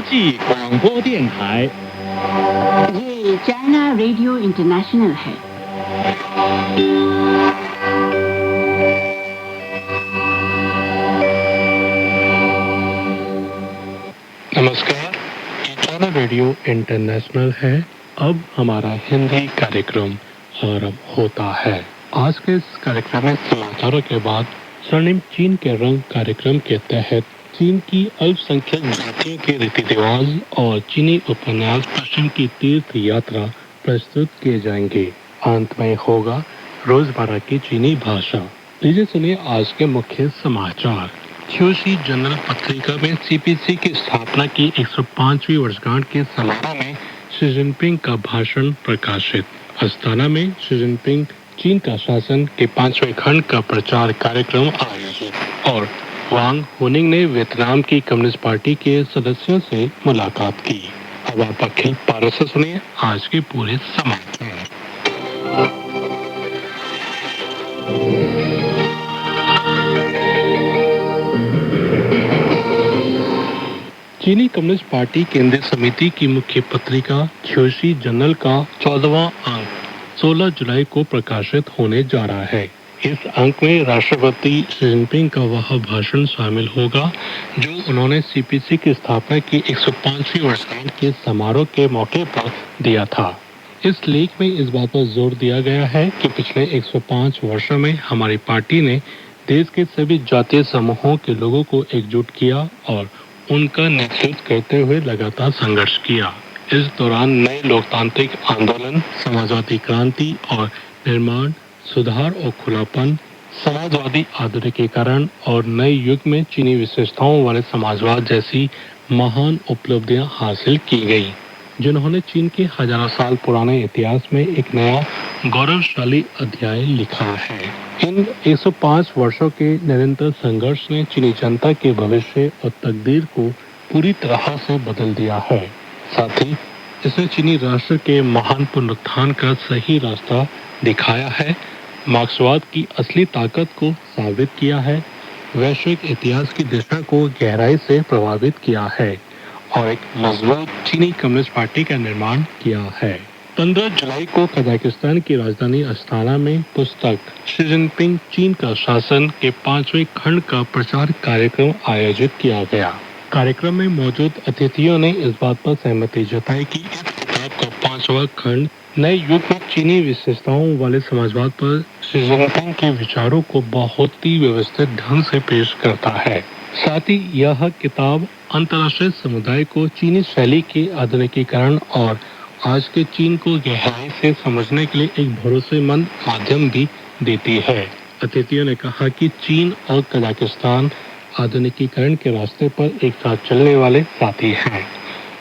际广播电台 ये China radio international है। नमस्कार, ये चाइना रेडियो इंटरनेशनल है। अब हमारा हिंदी कार्यक्रम आरंभ होता है। आज के इस कार्यक्रम में समाचारों के बाद स्वर्णिम चीन के रंग कार्यक्रम के तहत चीन की अल्पसंख्यक जातियों के रीति रिवाज और चीनी उपन्यास पश्चिम की तीर्थ यात्रा प्रस्तुत किए जाएंगे। अंत में होगा रोजमर्रा की चीनी भाषा। लीजिए सुनिए आज के मुख्य समाचार। च्यूशी जनरल पत्रिका में सीपीसी की स्थापना की 105वीं वर्षगांठ के समारोह में शी जिनपिंग का भाषण प्रकाशित। अस्ताना में शी जिनपिंग चीन का शासन के 5वें खंड का प्रचार कार्यक्रम आयोजित। और वांग हुनिंग ने वियतनाम की कम्युनिस्ट पार्टी के सदस्यों से मुलाकात की। अब आप अखिल पारस से सुनिए आज के पूरे समाचार। चीनी कम्युनिस्ट पार्टी केंद्रीय समिति की मुख्य पत्रिका च्यूशी जनरल का 14वां अंक 16 जुलाई को प्रकाशित होने जा रहा है। इस अंक में राष्ट्रपति शी जिनपिंग का वह भाषण शामिल होगा जो उन्होंने सीपीसी की स्थापना की 105वीं वर्षगांठ के समारोह के मौके पर दिया था। इस लेख में इस बात पर जोर दिया गया है कि पिछले 105 वर्षों में हमारी पार्टी ने देश के सभी जातीय समूहों के लोगों को एकजुट किया और उनका नेतृत्व करते हुए लगातार संघर्ष किया। इस दौरान नए लोकतांत्रिक आंदोलन, समाजवादी क्रांति और निर्माण, सुधार और खुलापन, समाजवादी आधुनिकीकरण और नए युग में चीनी विशेषताओं वाले समाजवाद जैसी महान उपलब्धियां हासिल की गई, जिन्होंने चीन के हजारों साल पुराने इतिहास में एक नया गौरवशाली अध्याय लिखा है। इन 105 वर्षों के निरंतर संघर्ष ने चीनी जनता के भविष्य और तकदीर को पूरी तरह से बदल दिया है। साथ ही इसने चीनी राष्ट्र के महान पुनरुत्थान का सही रास्ता दिखाया है, मार्क्सवाद की असली ताकत को साबित किया है, वैश्विक इतिहास की दिशा को गहराई से प्रभावित किया है और एक मजबूत चीनी कम्युनिस्ट पार्टी का निर्माण किया है। 15 जुलाई को कजाकिस्तान की राजधानी अस्ताना में पुस्तक शी जिनपिंग चीन का शासन के 5वें खंड का प्रचार कार्यक्रम आयोजित किया गया। कार्यक्रम में मौजूद अतिथियों ने इस बात पर सहमति जताई कि इस किताब का 5वां खंड नए युग में चीनी विशेषताओं वाले समाजवाद पर शी जिनपिंग के विचारों को बहुत ही व्यवस्थित ढंग से पेश करता है। साथ ही यह किताब अंतर्राष्ट्रीय समुदाय को चीनी शैली के आधुनिकीकरण और आज के चीन को गहराई से समझने के लिए एक भरोसेमंद माध्यम भी देती है। अतिथियों ने कहा कि चीन और कजाकिस्तान आधुनिकीकरण के रास्ते पर एक साथ चलने वाले साथी हैं।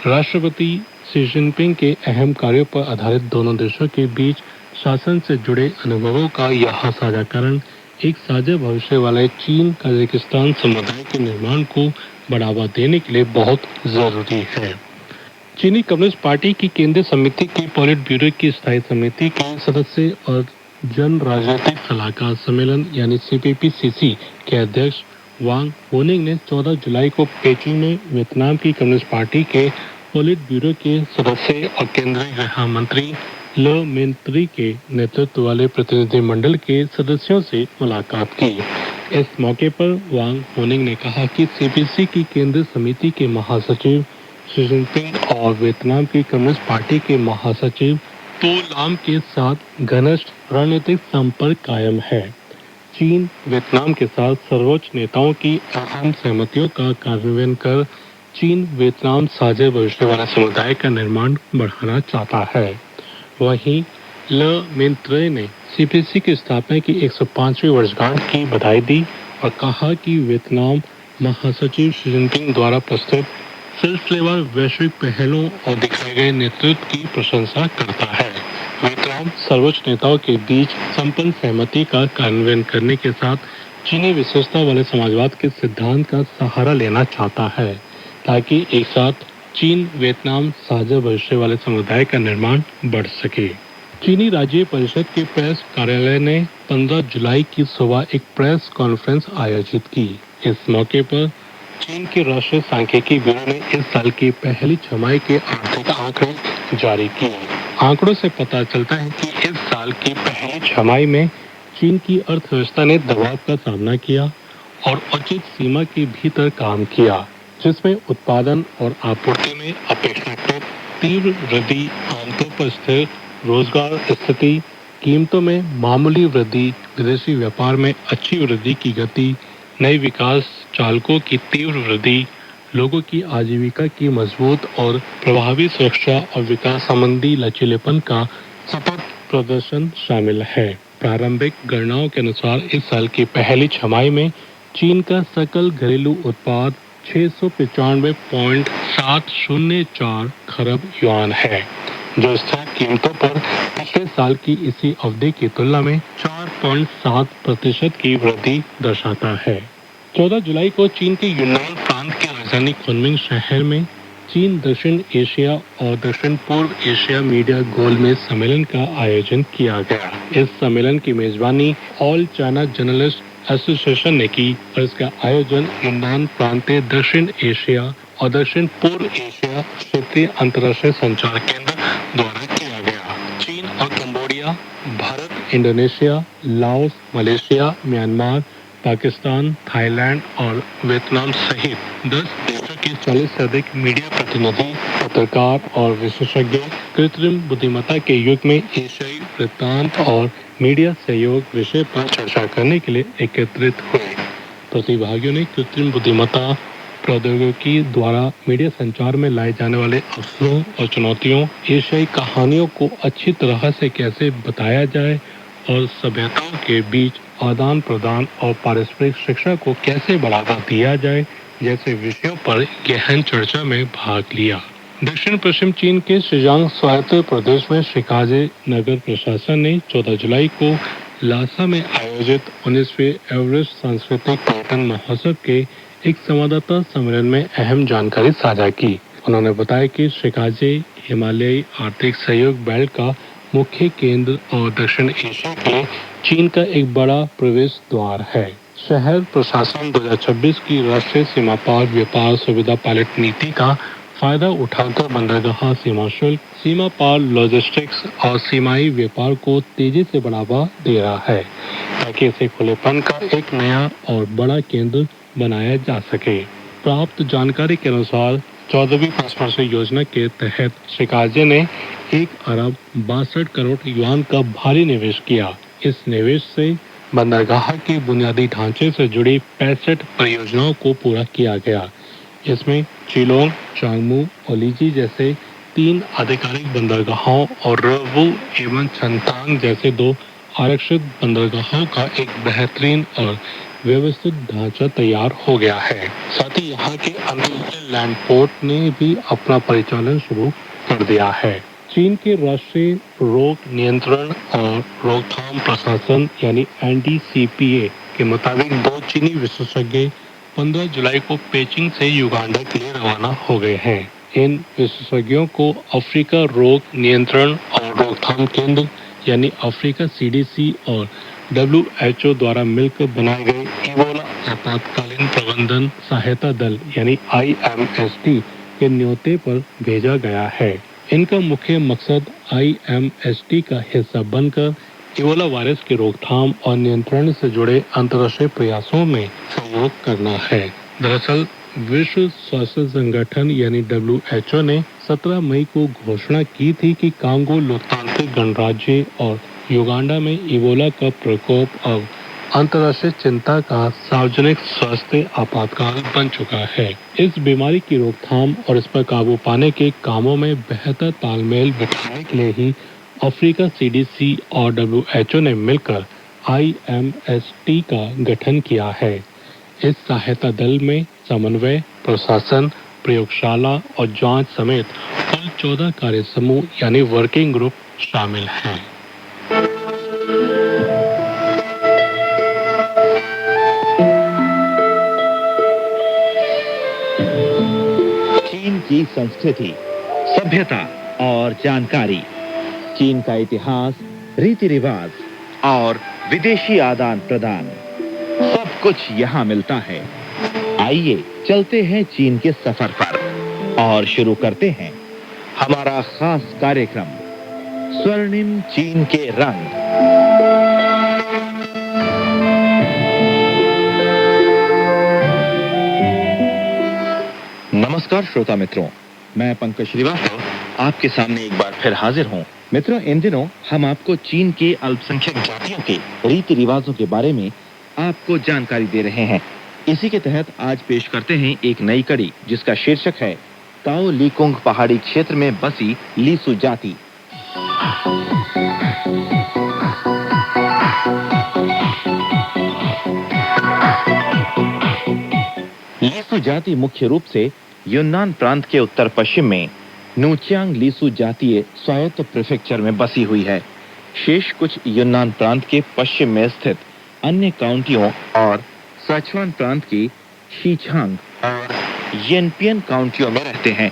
राष्ट्रपति शी जिनपिंग के अहम कार्यों पर आधारित दोनों देशों के बीच शासन से जुड़े अनुभवों का यह साझाकरण एक साझा भविष्य वाले चीन कजाकिस्तान समुदाय के निर्माण को बढ़ावा देने के लिए बहुत जरूरी है। चीनी कम्युनिस्ट पार्टी की केंद्रीय समिति के पॉलिट ब्यूरो की स्थायी समिति के सदस्य और जन राजनीतिक सलाहकार सम्मेलन यानी CPPCC के अध्यक्ष वांग हुनिंग ने 14 जुलाई को पेचिंग में वियतनाम की कम्युनिस्ट पार्टी के पॉलिट ब्यूरो के सदस्य और केंद्रीय गृह मंत्री ल मिंत्री के नेतृत्व वाले प्रतिनिधिमंडल के सदस्यों से मुलाकात की। इस मौके पर वांग हुनिंग ने कहा कि सीपीसी की केंद्रीय समिति के महासचिव शी जिनपिंग और वियतनाम की कम्युनिस्ट पार्टी के महासचिव तो लाम के साथ घनिष्ठ रणनीतिक संपर्क कायम है। चीन वियतनाम के साथ सर्वोच्च नेताओं की अहम सहमतियों का कार्यान्वयन कर चीन वियतनाम साझे भविष्य वाला समुदाय का निर्माण बढ़ाना चाहता है। वहीं ल मिंत्रे ने सीपीसी की स्थापना की 105वीं वर्षगांठ की बधाई दी और कहा कि वियतनाम महासचिव शी जिनपिंग द्वारा प्रस्तुत सिलसिलेवार वैश्विक पहलों और दिखाए गए नेतृत्व की प्रशंसा करता है। वियतनाम सर्वोच्च नेताओं के बीच संपन्न सहमति का कार्यान्वयन करने के साथ चीनी विशेषता वाले समाजवाद के सिद्धांत का सहारा लेना चाहता है ताकि एक साथ चीन वियतनाम साझा भविष्य वाले समुदाय का निर्माण बढ़ सके। चीनी राज्य परिषद के प्रेस कार्यालय ने 15 जुलाई की सुबह एक प्रेस कॉन्फ्रेंस आयोजित की। इस मौके पर चीन के राष्ट्रीय सांख्यिकी ब्यूरो ने इस साल की पहली छमाही के आर्थिक आंकड़े जारी किए। आंकड़ों से पता चलता है कि इस साल की पहली छमाही में चीन की अर्थव्यवस्था ने दबाव का सामना किया और उचित सीमा के भीतर काम किया, जिसमें उत्पादन और आपूर्ति में अपेक्षाकृत तीव्र वृद्धि, आमतौर पर स्थिर रोजगार स्थिति, कीमतों में मामूली वृद्धि, विदेशी व्यापार में अच्छी वृद्धि की गति, नए विकास चालकों की तीव्र वृद्धि, लोगों की आजीविका की मजबूत और प्रभावी सुरक्षा और विकास संबंधी लचीलेपन का सतत प्रदर्शन शामिल है। प्रारंभिक गणनाओं के अनुसार इस साल की पहली छमाही में चीन का सकल घरेलू उत्पाद 695.704 खरब युआन है, जो स्थिर कीमतों पर पिछले साल की इसी अवधि की तुलना में 4.7% की वृद्धि दर्शाता है। 14 जुलाई को चीन के यूनान प्रांत की राजधानी कुनमिंग शहर में चीन दक्षिण एशिया और दक्षिण पूर्व एशिया मीडिया गोलमेज सम्मेलन का आयोजन किया गया। इस सम्मेलन की मेजबानी ऑल चाइना जर्नलिस्ट एसोसिएशन ने की और इसका आयोजन यूनान प्रांतीय दक्षिण एशिया और दक्षिण पूर्व एशिया क्षेत्रीय अंतर्राष्ट्रीय संचार केंद्र द्वारा किया गया। चीन और Cambodia, Bharat, Indonesia, Laos, Malaysia, Myanmar, Pakistan, Thailand और वियतनाम सहित 10 देशों के 40 से अधिक मीडिया प्रतिनिधि, पत्रकार और विशेषज्ञ कृत्रिम बुद्धिमत्ता के युग में एशियाई वृत्तांत और मीडिया सहयोग विषय पर चर्चा करने के लिए एकत्रित हुए। प्रतिभागियों ने कृत्रिम बुद्धिमत्ता प्रौद्योगिकी द्वारा मीडिया संचार में लाए जाने वाले अवसरों और चुनौतियों, एशियाई कहानियों को अच्छी तरह से कैसे बताया जाए और सभ्यताओं के बीच आदान प्रदान और पारस्परिक शिक्षा को कैसे बढ़ावा दिया जाए जैसे विषयों पर गहन चर्चा में भाग लिया। दक्षिण पश्चिम चीन के शिजांग स्वायत्त प्रदेश में शिकाजे नगर प्रशासन ने 14 जुलाई को लासा में आयोजित 19वें एवरेस्ट सांस्कृतिक पर्यटन महोत्सव के एक संवाददाता सम्मेलन में अहम जानकारी साझा की। उन्होंने बताया कि शिकाजे हिमालयी आर्थिक सहयोग बेल्ट का मुख्य केंद्र और दक्षिण एशिया के लिए चीन का एक बड़ा प्रवेश द्वार है। शहर प्रशासन 2026 की राष्ट्रीय सीमा पार व्यापार सुविधा पायलट नीति का फायदा उठाकर बंदरगाह सीमा शुल्क, सीमा पार लॉजिस्टिक्स और सीमाई व्यापार को तेजी से बढ़ावा दे रहा है, ताकि इसे खुलेपन का एक नया और बड़ा केंद्र बनाया जा सके। प्राप्त जानकारी के अनुसार 14वीं पंचवर्षीय योजना के तहत शिकाजे ने 1 अरब 62 करोड़ युआन का भारी निवेश किया। इस निवेश से बंदरगाह के बुनियादी ढांचे से जुड़ी 65 परियोजनाओं को पूरा किया गया। इसमें चिलोंग, चांगमू और लीजी जैसे 3 आधिकारिक बंदरगाहों और रवू एवं छंतांग जैसे 2 आरक्षित बंदरगाहों का एक बेहतरीन और व्यवस्थित ढांचा तैयार हो गया है। साथ ही यहाँ के अंतर्राष्ट्रीय लैंड पोर्ट ने भी अपना परिचालन शुरू कर दिया है। चीन के राष्ट्रीय रोग नियंत्रण और रोकथाम प्रशासन यानी NDCPA के मुताबिक 2 चीनी विशेषज्ञ 15 जुलाई को पेचिंग से युगांडा के लिए रवाना हो गए हैं। इन विशेषज्ञों को अफ्रीका रोग नियंत्रण और रोकथाम केंद्र यानी अफ्रीका CDC और WHO द्वारा मिलकर बनाए गए इबोला आपातकालीन प्रबंधन सहायता दल यानी IMST के न्योते पर भेजा गया है। इनका मुख्य मकसद IMST का हिस्सा बनकर इबोला वायरस की रोकथाम और नियंत्रण से जुड़े अंतर्राष्ट्रीय प्रयासों में सहयोग करना है। दरअसल विश्व स्वास्थ्य संगठन यानी WHO ने 17 मई को घोषणा की थी कि कांगो लोकतांत्रिक गणराज्य और युगांडा में इबोला का प्रकोप अब अंतर्राष्ट्रीय चिंता का सार्वजनिक स्वास्थ्य आपातकाल बन चुका है। इस बीमारी की रोकथाम और इस पर काबू पाने के कामों में बेहतर तालमेल बिठाने के लिए ही अफ्रीका CDC और WHO ने मिलकर IMST का गठन किया है। इस सहायता दल में समन्वय, प्रशासन, प्रयोगशाला और जांच समेत कुल 14 कार्य समूह यानी वर्किंग ग्रुप शामिल हैं। चीन की संस्कृति, सभ्यता और जानकारी, चीन का इतिहास, रीति रिवाज और विदेशी आदान प्रदान, सब कुछ यहाँ मिलता है। आइए चलते हैं चीन के सफर पर और शुरू करते हैं हमारा खास कार्यक्रम स्वर्णिम चीन के रंग। नमस्कार श्रोता मित्रों, मैं पंकज श्रीवास्तव आपके सामने एक बार फिर हाजिर हूं। मित्रों, इन दिनों हम आपको चीन के अल्पसंख्यक जातियों के रीति रिवाजों के बारे में आपको जानकारी दे रहे हैं। इसी के तहत आज पेश करते हैं एक नई कड़ी जिसका शीर्षक है ताओ लीकुंग पहाड़ी क्षेत्र में बसी लीसु जाति। लीसु जाति मुख्य रूप से यूनान प्रांत के उत्तर पश्चिम में नूचियांग लीसु जातीय स्वायत्त प्रीफेक्चर में बसी हुई है। शेष कुछ यूनान प्रांत के पश्चिम में स्थित अन्य काउंटियों और सचुआन प्रांत की शीछांग और येनपियन काउंटियों में रहते हैं।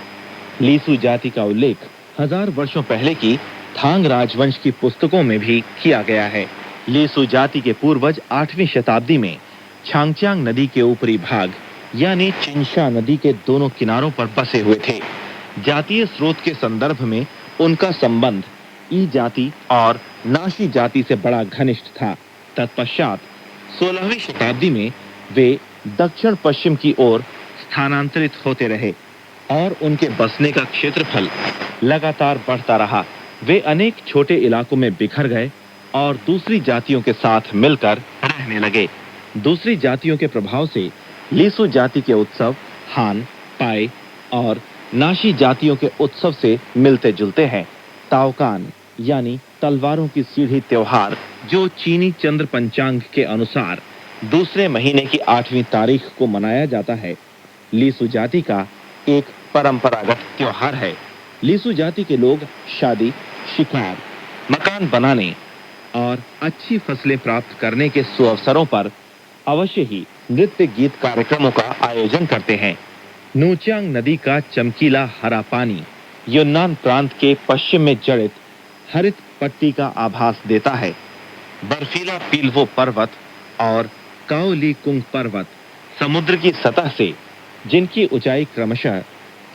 लीसु जाति का उल्लेख 1000 वर्षों पहले की थांग राजवंश की पुस्तकों में भी किया गया है। लीसु जाति के पूर्वज 8वीं शताब्दी में छांगचांग नदी के ऊपरी भाग यानी चिंशा नदी के दोनों किनारों पर बसे हुए थे। जातीय स्रोत के संदर्भ में उनका संबंध ई जाति और नाशी जाति से बड़ा घनिष्ठ था। तत्पश्चात 16वीं शताब्दी में वे दक्षिण पश्चिम की ओर स्थानांतरित होते रहे और उनके बसने का क्षेत्रफल लगातार बढ़ता रहा। वे अनेक छोटे इलाकों में बिखर गए और दूसरी जातियों के साथ मिलकर रहने लगे। दूसरी जातियों के प्रभाव से लीसु जाति के उत्सव हान, पाई और नाशी जातियों के उत्सव से मिलते जुलते हैं। ताओकान यानी तलवारों की सीढ़ी त्योहार, जो चीनी चंद्र पंचांग के अनुसार दूसरे महीने की 8वीं तारीख को मनाया जाता है, लीसु जाति का एक परंपरागत त्योहार है। लीसु जाति के लोग शादी, शिकार, मकान बनाने और अच्छी फसलें प्राप्त करने के सुअवसरों पर अवश्य ही नृत्य गीत कार्यक्रमों का आयोजन करते हैं। नूचियांग नदी का चमकीला हरा पानी यूनान प्रांत के पश्चिम में जड़ित हरित पट्टी का आभास देता है। बर्फीला पीलवो पर्वत और काओ लीकुंग पर्वत समुद्र की सतह से, जिनकी ऊंचाई क्रमशः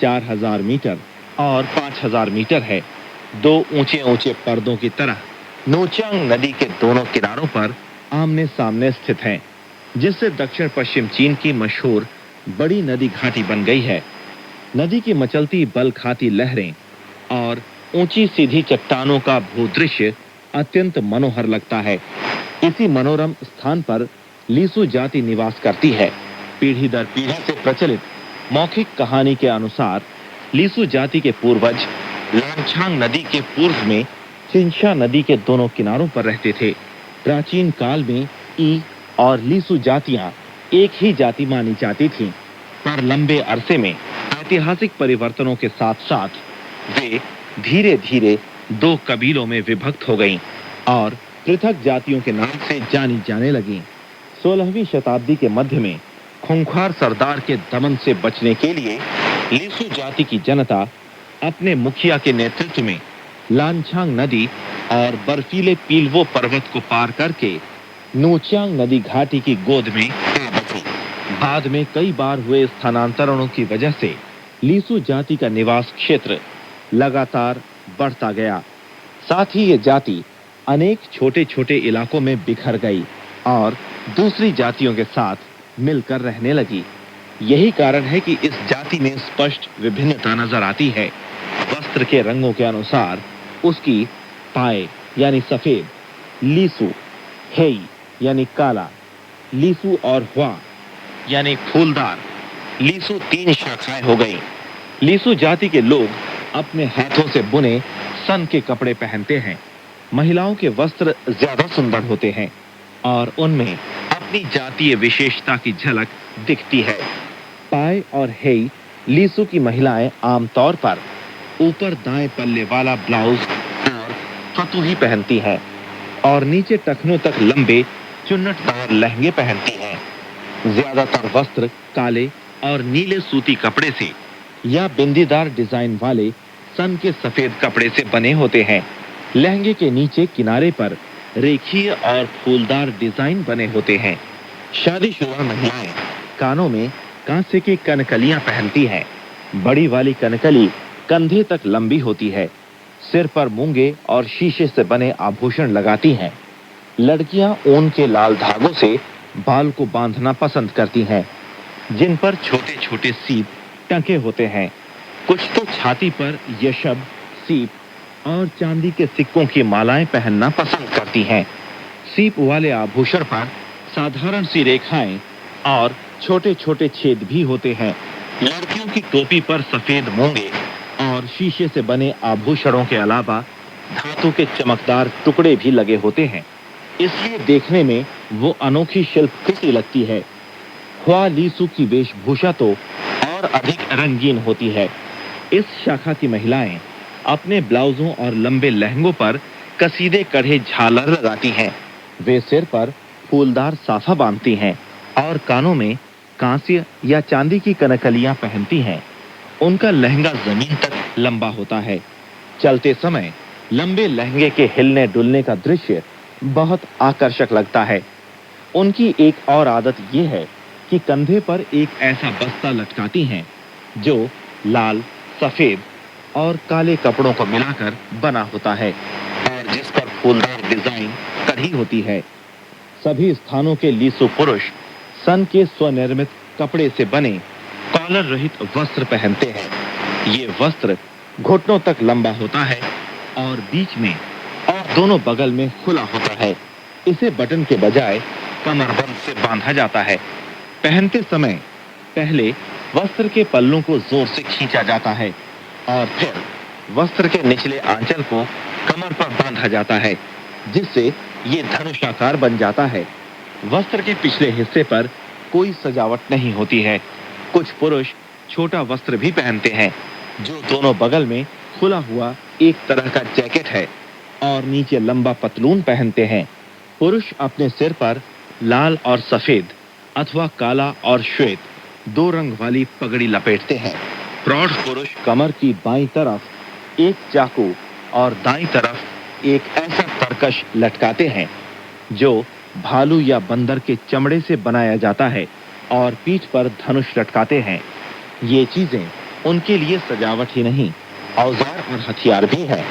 4000 मीटर और 5000 मीटर है, दो ऊंचे ऊंचे पर्दों की तरह नूचियांग नदी के दोनों किनारों पर आमने सामने स्थित हैं, जिससे दक्षिण पश्चिम चीन की मशहूर बड़ी नदी घाटी बन गई है। नदी की मचलती बल खाती लहरें और ऊंची सीधी चट्टानों का भूदृश्य अत्यंत मनोहर लगता है। इसी मनोरम स्थान पर लीसु जाति निवास करती है। पीढ़ी दर पीढ़ी से प्रचलित मौखिक कहानी के अनुसार लीसु जाति के पूर्वज लांछांग नदी के पूर्व में चिंशा नदी के दोनों किनारों पर रहते थे। प्राचीन काल में ई और लीसु जातियां एक ही जाति मानी जाती थीं, पर लंबे अरसे में ऐतिहासिक परिवर्तनों के साथ साथ वे धीरे धीरे दो कबीलों में विभक्त हो गईं और पृथक जातियों के नाम से जानी जाने लगीं। 16वीं शताब्दी के मध्य में खूंखार सरदार के दमन से बचने के लिए लीसु जाति की जनता अपने मुखिया के नेतृत्व में लांछांग नदी और बर्फीले पीलवो पर्वत को पार करके नूचियांग नदी घाटी की गोद में बसी। बाद में कई बार हुए स्थानांतरणों की वजह से लीसु जाति का निवास क्षेत्र लगातार बढ़ता गया। साथ ही ये जाति अनेक छोटे छोटे इलाकों में बिखर गई और दूसरी जातियों के साथ मिलकर रहने लगी। यही कारण है कि इस जाति में स्पष्ट विभिन्नता नजर आती है। वस्त्र के रंगों के अनुसार उसकी पाए यानी सफेद, लीसु, हेई यानी काला, लीसु और हुआ यानी फूलदार, लीसु 3 शाखाएं हो गई। लीसु जाति के लोग अपने हाथों से बुने सन के कपड़े पहनते हैं। महिलाओं के वस्त्र ज्यादा सुंदर होते हैं और उनमें अपनी जातीय विशेषता की झलक दिखती है। पाई और हेई लीसु की महिलाएं आमतौर पर ऊपर दाएं पल्ले वाला ब्लाउज और फतुही पहनती हैं और नीचे टखनों तक लंबे चुन्नटदार लहंगे पहनती हैं। ज्यादातर वस्त्र काले और नीले सूती कपड़े से या बिंदीदार डिजाइन वाले सन के सफेद कपड़े से बने होते हैं। लहंगे के नीचे किनारे पर रेखीय और फूलदार डिजाइन बने होते हैं। शादीशुदा महिलाएं कानों में कांसे की कनकलियां पहनती हैं। बड़ी वाली कनकली कंधे तक लंबी होती है। सिर पर मूंगे और शीशे से बने आभूषण लगाती हैं। लड़कियां ऊन के लाल धागों से बाल को बांधना पसंद करती हैं, जिन पर छोटे-छोटे सीप टंके होते हैं। कुछ तो छाती पर यशब, सीप और चांदी के सिक्कों की मालाएं पहनना पसंद करती हैं। सीप वाले आभूषण पर साधारण सी रेखाएं और छोटे-छोटे छेद भी होते हैं। लड़कियों की टोपी पर सफेद मूंगे और शीशे से बने आभूषणों के अलावा धातु के चमकदार टुकड़े भी लगे होते हैं। इसलिए देखने में वो अनोखी शिल्पकृति लगती है। ह्वा लीसू की वेशभूषा तो और अधिक रंगीन होती है। इस शाखा की महिलाएं अपने ब्लाउजों और लंबे लहंगों पर कसीदे कढ़े झालर लगाती हैं। वे सिर पर फूलदार साफा बांधती हैं और कानों में कांस्य या चांदी की कनकलियां पहनती हैं। उनका लहंगा जमीन तक लंबा होता है। चलते समय लंबे लहंगे के हिलने डुलने का दृश्य बहुत आकर्षक लगता है। उनकी एक और आदत ये है कि कंधे पर एक ऐसा बस्ता लटकाती हैं जो लाल, सफेद और काले कपड़ों को मिलाकर बना होता है और जिस पर फूलदार डिजाइन कढ़ी होती है। सभी स्थानों के लीसू पुरुष सन के स्वनिर्मित कपड़े से बने कॉलर रहित वस्त्र पहनते हैं। ये वस्त्र घुटनों तक लंबा होता है और बीच में और दोनों बगल में खुला होता है। इसे बटन के बजाय कमरबंद से बांधा जाता है। पहनते समय पहले वस्त्र के पल्लों को जोर से खींचा जाता है और फिर वस्त्र के निचले आंचल को कमर पर बांधा जाता है, जिससे ये धनुषाकार बन जाता है। वस्त्र के पिछले हिस्से पर कोई सजावट नहीं होती है। कुछ पुरुष छोटा वस्त्र भी पहनते हैं, जो दोनों बगल में खुला हुआ एक तरह का जैकेट है और नीचे लंबा पतलून पहनते हैं। पुरुष अपने सिर पर लाल और सफेद अथवा काला और श्वेत दो रंग वाली पगड़ी लपेटते हैं। प्रौढ़ पुरुष कमर की बाईं तरफ एक चाकू और दाईं तरफ एक ऐसा तरकश लटकाते हैं जो भालू या बंदर के चमड़े से बनाया जाता है और पीठ पर धनुष लटकाते हैं। ये चीजें उनके लिए सजावट ही नहीं, औजार और हथियार भी हैं।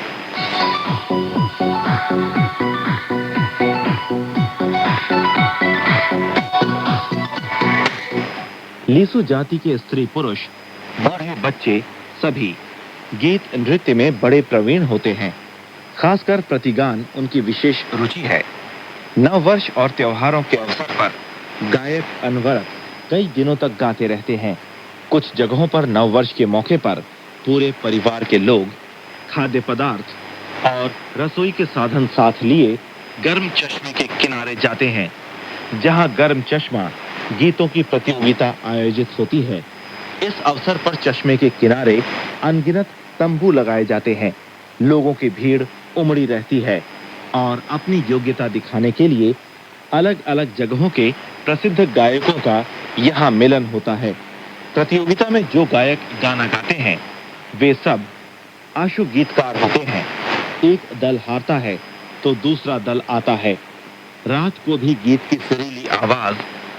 लीसू जाति के स्त्री पुरुष, बूढ़े बच्चे सभी गीत नृत्य में बड़े प्रवीण होते हैं। खासकर प्रतिगान उनकी विशेष रुचि है। नव वर्ष और त्योहारों के अवसर पर गायक अनवरत कई दिनों तक गाते रहते हैं। कुछ जगहों पर नव वर्ष के मौके पर पूरे परिवार के लोग खाद्य पदार्थ और रसोई के साधन साथ लिए गर्म चश्मे के किनारे जाते हैं, जहां गर्म चश्मा गीतों की प्रतियोगिता आयोजित होती है। इस अवसर पर चश्मे के किनारे अनगिनत तंबू लगाए जाते हैं। लोगों की भीड़ उमड़ी रहती है और अपनी योग्यता दिखाने के लिए अलग-अलग जगहों के प्रसिद्ध गायकों का यहाँ मिलन होता है। प्रतियोगिता में जो गायक गाना गाते हैं, वे सब आशु गीतकार होते हैं। एक दल हारता है तो दूसरा दल आता है। रात को भी गीत की सुरीली आवाज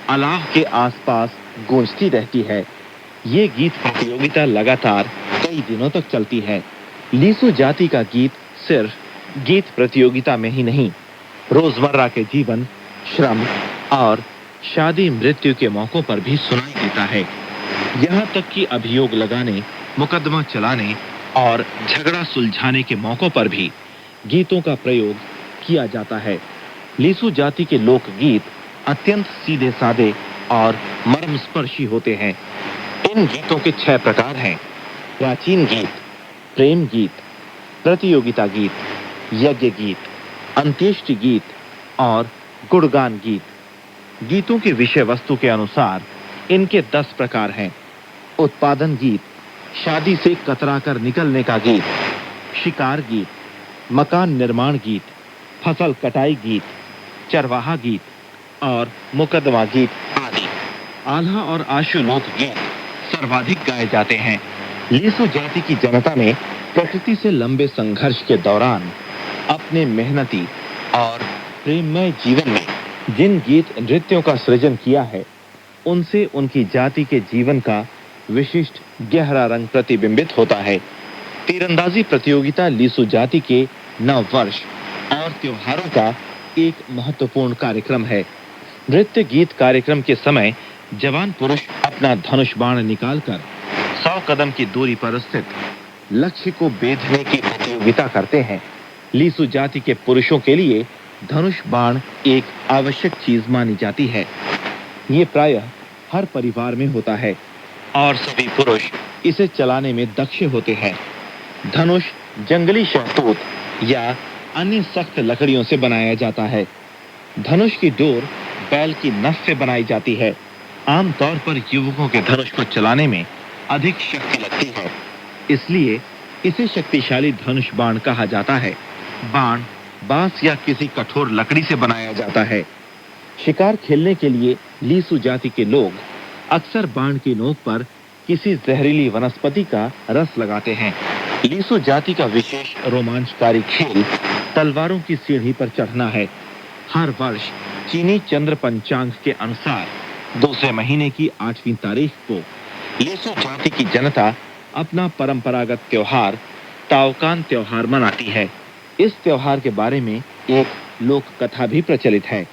अलाव के आसपास गूंजती रहती है। ये गीत प्रतियोगिता लगातार कई दिनों तक चलती है। लीसू जाति का गीत सिर्फ गीत प्रतियोगिता में ही नहीं, रोजमर्रा के जीवन, श्रम और शादी मृत्यु के मौकों पर भी सुनाई देता है। यहाँ तक कि अभियोग लगाने, मुकदमा चलाने और झगड़ा सुलझाने के मौकों पर भी गीतों का प्रयोग किया जाता है। लीसू जाति के लोकगीत अत्यंत सीधे साधे और मर्मस्पर्शी होते हैं। इन गीतों के 6 प्रकार हैं: प्राचीन गीत, प्रेम गीत, प्रतियोगिता गीत, यज्ञ गीत, अंत्येष्टि गीत और गुणगान गीत। गीतों की विषय वस्तु के अनुसार इनके 10 प्रकार हैं: उत्पादन गीत, शादी से कतरा कर निकलने का गीत, शिकार गीत, मकान निर्माण गीत, फसल कटाई गीत, चरवाहा गीत और मुकदमा गीत आदि। आल्हा और आशु लोक गीत सर्वाधिक गाए जाते हैं। लीसू जाति की जनता ने प्रकृति से लंबे संघर्ष के दौरान अपने मेहनती और प्रेममय जीवन में जिन गीत नृत्यों का सृजन किया है, उनसे उनकी जाति के जीवन का विशिष्ट गहरा रंग प्रतिबिंबित होता है। तीरंदाजी प्रतियोगिता लीसू जाति के नव वर्ष और त्योहारों का एक महत्वपूर्ण कार्यक्रम है। नृत्य गीत कार्यक्रम के समय जवान पुरुष अपना धनुष बाण निकालकर 100 कदम की दूरी पर स्थित लक्ष्य को बेधने की प्रतियोगिता करते हैं। लीसू जाति के पुरुषों के लिए धनुष बाण एक आवश्यक चीज मानी जाती है। ये प्रायः हर परिवार में होता है और सभी पुरुष इसे चलाने में दक्ष होते हैं। धनुष जंगली शहतूत या अन्य सख्त लकड़ियों से बनाया जाता है। धनुष की डोर बैल की नस से बनाई जाती है। आमतौर पर युवकों के धनुष को चलाने में अधिक शक्ति लगती है, इसलिए इसे शक्तिशाली धनुष बाण कहा जाता है। बाण बांस या किसी कठोर लकड़ी से बनाया जाता है। शिकार खेलने के लिए लीसू जाति के लोग अक्सर बाण की नोक पर किसी जहरीली वनस्पति का रस लगाते हैं। लीसू जाति का विशेष रोमांचकारी खेल तलवारों की सीढ़ी पर चढ़ना है। हर वर्ष चीनी चंद्र पंचांग के अनुसार दूसरे महीने की 8वीं तारीख को लीसू जाति की जनता अपना परंपरागत त्योहार ताओकान त्योहार मनाती है। इस त्योहार के बारे में एक लोक कथा भी प्रचलित है।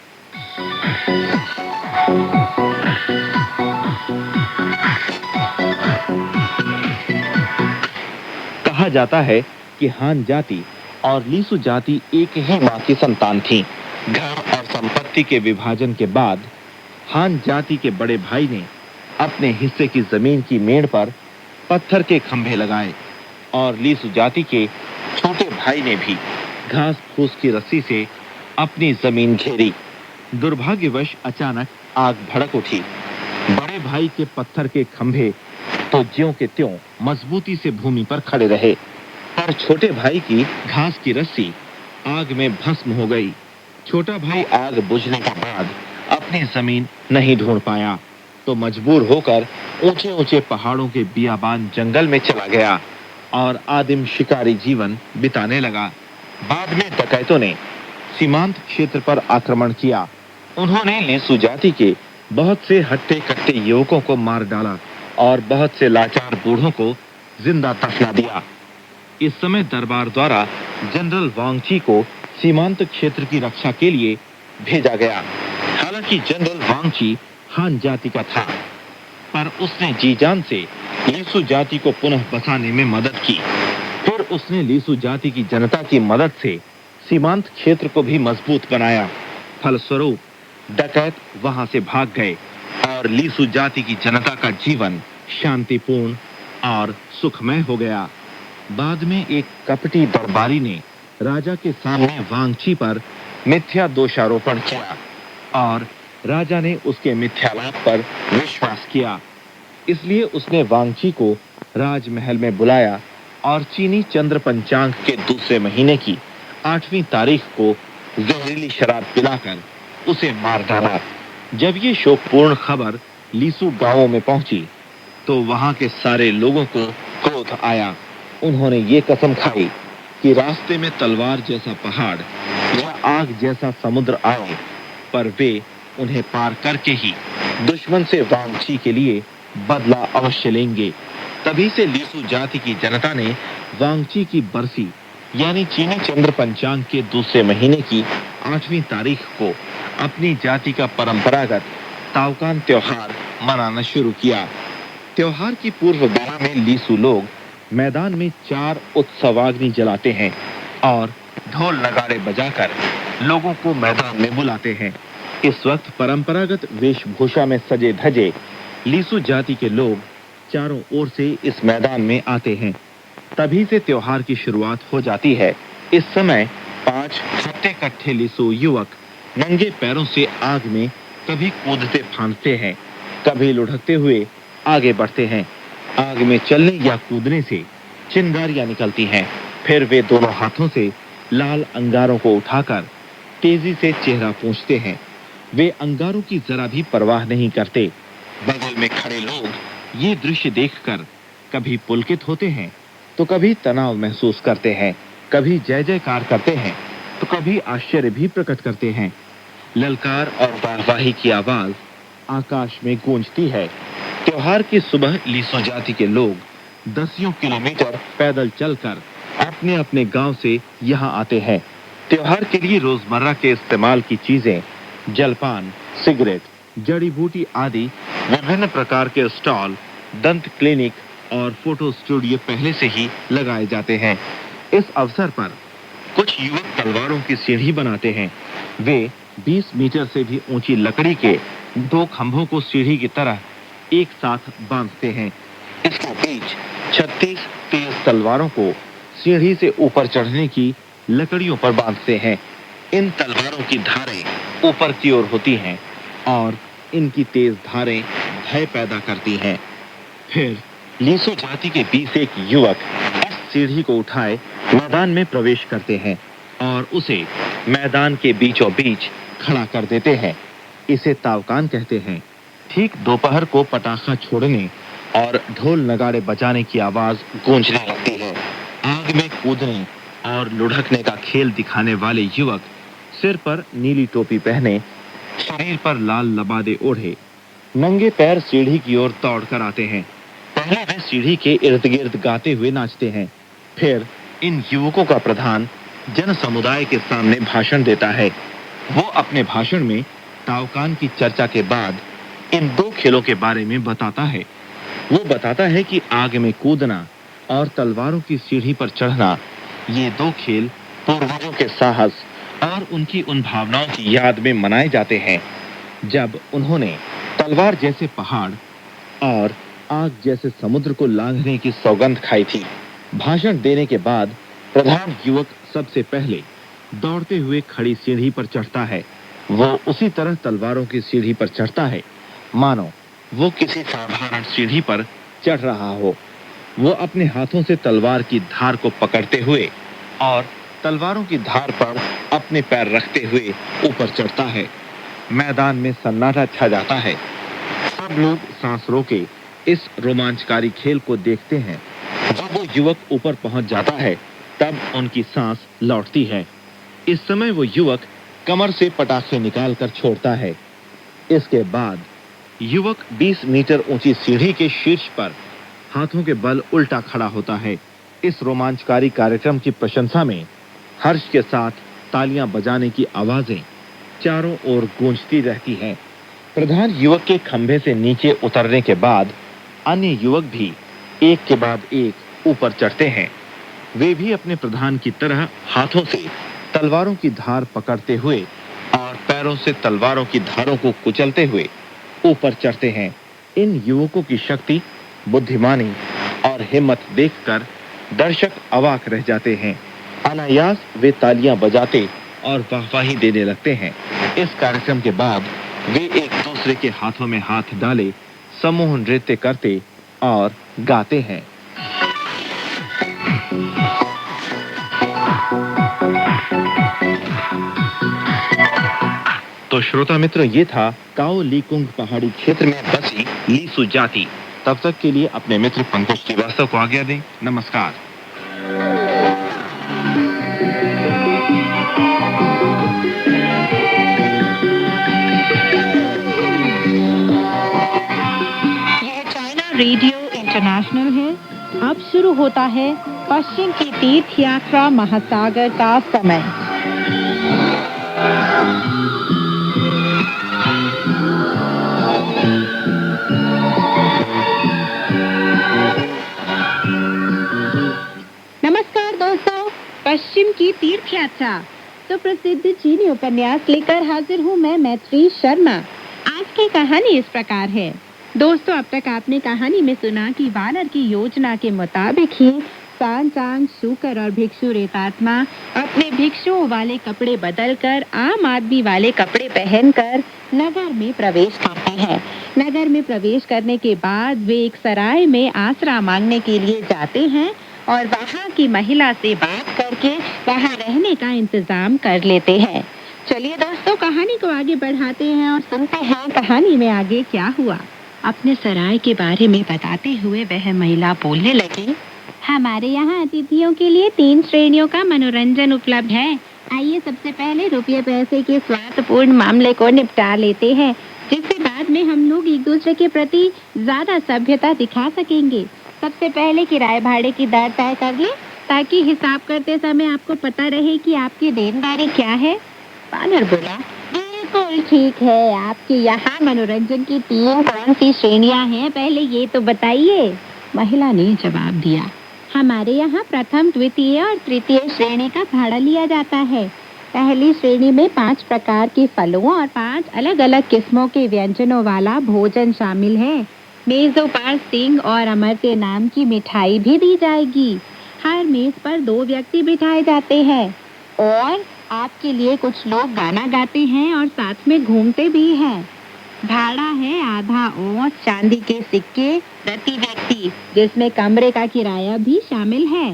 कहा जाता है कि हान जाति और लीसू जाति एक ही मां की संतान थी। घर और संपत्ति के विभाजन के बाद हान जाति के बड़े भाई ने अपने हिस्से की जमीन की मेड़ पर पत्थर के खंभे लगाए और लीसू जाति के छोटे भाई ने भी घास फूस की रस्सी से अपनी जमीन घेरी। दुर्भाग्यवश अचानक आग भड़क उठी। बड़े भाई के पत्थर के खंभे तो ज्यों के त्यों मजबूती से भूमि पर खड़े रहे, पर छोटे भाई की घास की रस्सी आग में भस्म हो गई। छोटा भाई आग बुझने के बाद अपनी जमीन नहीं ढूंढ पाया तो मजबूर होकर ऊंचे ऊंचे पहाड़ों के बियाबान जंगल में चला गया और आदिम शिकारी जीवन बिताने लगा। बाद में डकैतों ने सीमांत क्षेत्र पर आक्रमण किया। उन्होंने लीसू जाति के बहुत से हट्टे कट्टे युवकों को मार डाला और बहुत से लाचार बूढ़ों को जिंदा दफना दिया। इस समय दरबार द्वारा जनरल वांगची को सीमांत क्षेत्र की रक्षा के लिए भेजा गया। हालांकि जनरल वांगची हान जाति का था, पर उसने जी जान से लीसू जाति को पुनः बसाने में मदद की। फिर उसने लीसू जाति की जनता की मदद से सीमांत क्षेत्र को भी मजबूत बनाया। फलस्वरूप डकैत वहां से भाग गए और लीसू जाति की जनता का जीवन शांतिपूर्ण और सुखमय हो गया। बाद में एक कपटी दरबारी ने राजा के सामने वांगची पर मिथ्या दोषारोपण किया और राजा ने उसके मिथ्यालाप पर विश्वास किया। इसलिए उसने वांगची को राजमहल में बुलाया और चीनी चंद्र पंचांग के दूसरे महीने की 8वीं तारीख को जहरीली शराब पिलाकर उसे मार डाला। जब ये शोकपूर्ण खबर लीसू गांवों में पहुंची तो वहां के सारे लोगों को क्रोध आया। उन्होंने ये कसम खाई कि रास्ते में तलवार जैसा पहाड़ या आग जैसा समुद्र आए, पर वे उन्हें पार करके ही दुश्मन से वांगची के लिए बदला अवश्य लेंगे। तभी से लीसू जाति की जनता ने वांगची की बरसी यानी चीनी चंद्र पंचांग के दूसरे महीने की 8वीं तारीख को अपनी जाति का परंपरागत ताओकान त्योहार मनाना शुरू किया। त्योहार की पूर्व बेला में लीसू लोग मैदान में 4 उत्सवाग्नि जलाते हैं और ढोल नगाड़े बजाकर लोगों को मैदान में बुलाते हैं। इस वक्त परंपरागत वेशभूषा में सजे धजे लीसू जाति के लोग चारों ओर से इस मैदान में आते हैं। तभी से त्योहार की शुरुआत हो जाती है। इस समय 5 हट्टे कट्टे लीसू युवक नंगे पैरों से आग में कभी कूदते फांदते हैं, कभी लुढ़कते हुए आगे बढ़ते हैं। आग में चलने या कूदने से चिंगारियां निकलती हैं। फिर वे दोनों हाथों से लाल अंगारों को उठाकर तेजी से चेहरा पोंछते हैं। वे अंगारों की जरा भी परवाह नहीं करते। बगल में खड़े लोग ये दृश्य देखकर कभी पुलकित होते हैं तो कभी तनाव महसूस करते हैं, कभी जय जयकार करते हैं तो कभी आश्चर्य भी प्रकट करते हैं। ललकार और वाहवाही की आवाज आकाश में गूंजती है। त्योहार की सुबह लीसो जाति के लोग दसियों किलोमीटर पैदल चलकर अपने अपने गांव से यहां आते हैं। त्योहार के लिए रोजमर्रा के इस्तेमाल की चीजें, जलपान, सिगरेट, जड़ी बूटी आदि विभिन्न प्रकार के स्टॉल, दंत क्लिनिक और फोटो स्टूडियो पहले से ही लगाए जाते हैं। इस अवसर पर कुछ युवक तलवारों की सीढ़ी बनाते हैं। वे 20 मीटर से भी ऊंची लकड़ी के 2 खंभों को सीढ़ी की तरह एक साथ बांधते हैं। इसके बीच 36 तेज तलवारों को सीढ़ी से ऊपर चढ़ने की लकड़ियों पर बांधते हैं। इन तलवारों की धारें ऊपर की ओर होती हैं और इनकी तेज धारें भय पैदा करती हैं। फिर लीसो जाति के 20 एक युवक इस सीढ़ी को उठाए मैदान में प्रवेश करते हैं और उसे मैदान के बीचों बीच खड़ा कर देते हैं। इसे तावकान कहते हैं। ठीक दोपहर को पटाखा छोड़ने और ढोल नगाड़े बजाने की आवाज गूंजने लगती है। आग में कूदने और लुढ़कने का खेल दिखाने वाले युवक सिर पर नीली टोपी पहने, शरीर पर लाल लबादे ओढ़े, नंगे पैर सीढ़ी की ओर दौड़कर आते हैं। पहले वे सीढ़ी के इर्द गिर्द गाते हुए नाचते हैं। फिर इन युवकों का प्रधान जन समुदाय के सामने भाषण देता है। वो अपने भाषण में तावकान की चर्चा के बाद इन 2 खेलों के बारे में बताता है। वो बताता है कि आग में कूदना और तलवारों की सीढ़ी पर चढ़ना, ये 2 खेल पूर्वजों के साहस और उनकी उन भावनाओं की याद में मनाए जाते हैं जब उन्होंने तलवार जैसे पहाड़ और आग जैसे समुद्र को लांघने की सौगंध खाई थी। भाषण देने के बाद प्रधान युवक सबसे पहले दौड़ते हुए खड़ी सीढ़ी पर चढ़ता है। वो उसी तरह तलवारों की सीढ़ी पर चढ़ता है मानो वो किसी साधारण सीढ़ी पर चढ़ रहा हो। वो अपने हाथों से तलवार की धार को पकड़ते हुए और तलवारों की धार पर अपने पैर रखते हुए ऊपर चढ़ता है। मैदान में सन्नाटा छा जाता है। सब लोग सांस रोके इस रोमांचकारी खेल को देखते हैं। जब वो युवक ऊपर पहुंच जाता है तब उनकी सांस लौटती है। इस समय वो युवक कमर से पटाखे निकालकर छोड़ता है। इसके बाद युवक 20 मीटर ऊंची सीढ़ी के शीर्ष पर हाथों के बल उल्टा खड़ा होता है। इस रोमांचकारी कार्यक्रम की प्रशंसा में हर्ष के साथ तालियां बजाने की आवाजें चारों ओर गूंजती रहती हैं। प्रधान युवक के खंभे से नीचे उतरने के बाद अन्य युवक भी एक के बाद एक ऊपर चढ़ते हैं। वे भी अपने प्रधान की तरह हाथों से तलवारों की धार पकड़ते हुए और पैरों से तलवारों की धारों को कुचलते हुए ऊपर चढ़ते हैं। इन युवकों की शक्ति, बुद्धिमानी और हिम्मत देखकर दर्शक अवाक रह जाते हैं। अनायास वे तालियां बजाते और वाहवाही देने लगते हैं। इस कार्यक्रम के बाद वे एक दूसरे के हाथों में हाथ डाले समूह नृत्य करते और गाते हैं। तो श्रोता मित्र, ये था काओ लीकुंग पहाड़ी क्षेत्र में बसी लीसु जाति। तब तक के लिए अपने मित्र पंकज श्रीवास्तव को आज्ञा दें। नमस्कार। रेडियो इंटरनेशनल है। अब शुरू होता है पश्चिम की तीर्थ यात्रा महासागर का समय। नमस्कार दोस्तों, पश्चिम की तीर्थ यात्रा तो प्रसिद्ध चीनी उपन्यास लेकर हाजिर हूँ मैं, मैत्री शर्मा। आज की कहानी इस प्रकार है। दोस्तों, अब तक आपने कहानी में सुना कि वानर की योजना के मुताबिक ही सांचांग, शूकर और भिक्षु रेतात्मा अपने भिक्षुओं वाले कपड़े बदलकर आम आदमी वाले कपड़े पहनकर नगर में प्रवेश करते हैं। नगर में प्रवेश करने के बाद वे एक सराय में आसरा मांगने के लिए जाते हैं और वहाँ की महिला से बात करके वहाँ रहने का इंतजाम कर लेते हैं। चलिए दोस्तों, कहानी को आगे बढ़ाते हैं और सुनते हैं कहानी में आगे क्या हुआ। अपने सराय के बारे में बताते हुए वह महिला बोलने लगी। हमारे यहाँ अतिथियों के लिए 3 श्रेणियों का मनोरंजन उपलब्ध है। आइए सबसे पहले रुपये पैसे के स्वार्थपूर्ण मामले को निपटा लेते हैं, जिसके बाद इसमें हम लोग एक दूसरे के प्रति ज्यादा सभ्यता दिखा सकेंगे। सबसे पहले किराए भाड़े की दर तय कर ले, ताकि हिसाब करते समय आपको पता रहे कि आपकी देनदारी क्या है। बानर बोला, बिल्कुल ठीक है। आपके यहाँ मनोरंजन की 3 कौन सी श्रेणियाँ हैं, पहले ये तो बताइए। महिला ने जवाब दिया, हमारे यहाँ प्रथम, द्वितीय और तृतीय श्रेणी का भाड़ा लिया जाता है। पहली श्रेणी में 5 प्रकार के फलों और 5 अलग अलग किस्मों के व्यंजनों वाला भोजन शामिल है। मेजों पर सिंह और अमरते नाम की मिठाई भी दी जाएगी। हर मेज पर 2 व्यक्ति बिठाए जाते हैं और आपके लिए कुछ लोग गाना गाते हैं और साथ में घूमते भी हैं। भाड़ा है आधा औंस चांदी के सिक्के प्रति व्यक्ति, जिसमें कमरे का किराया भी शामिल है।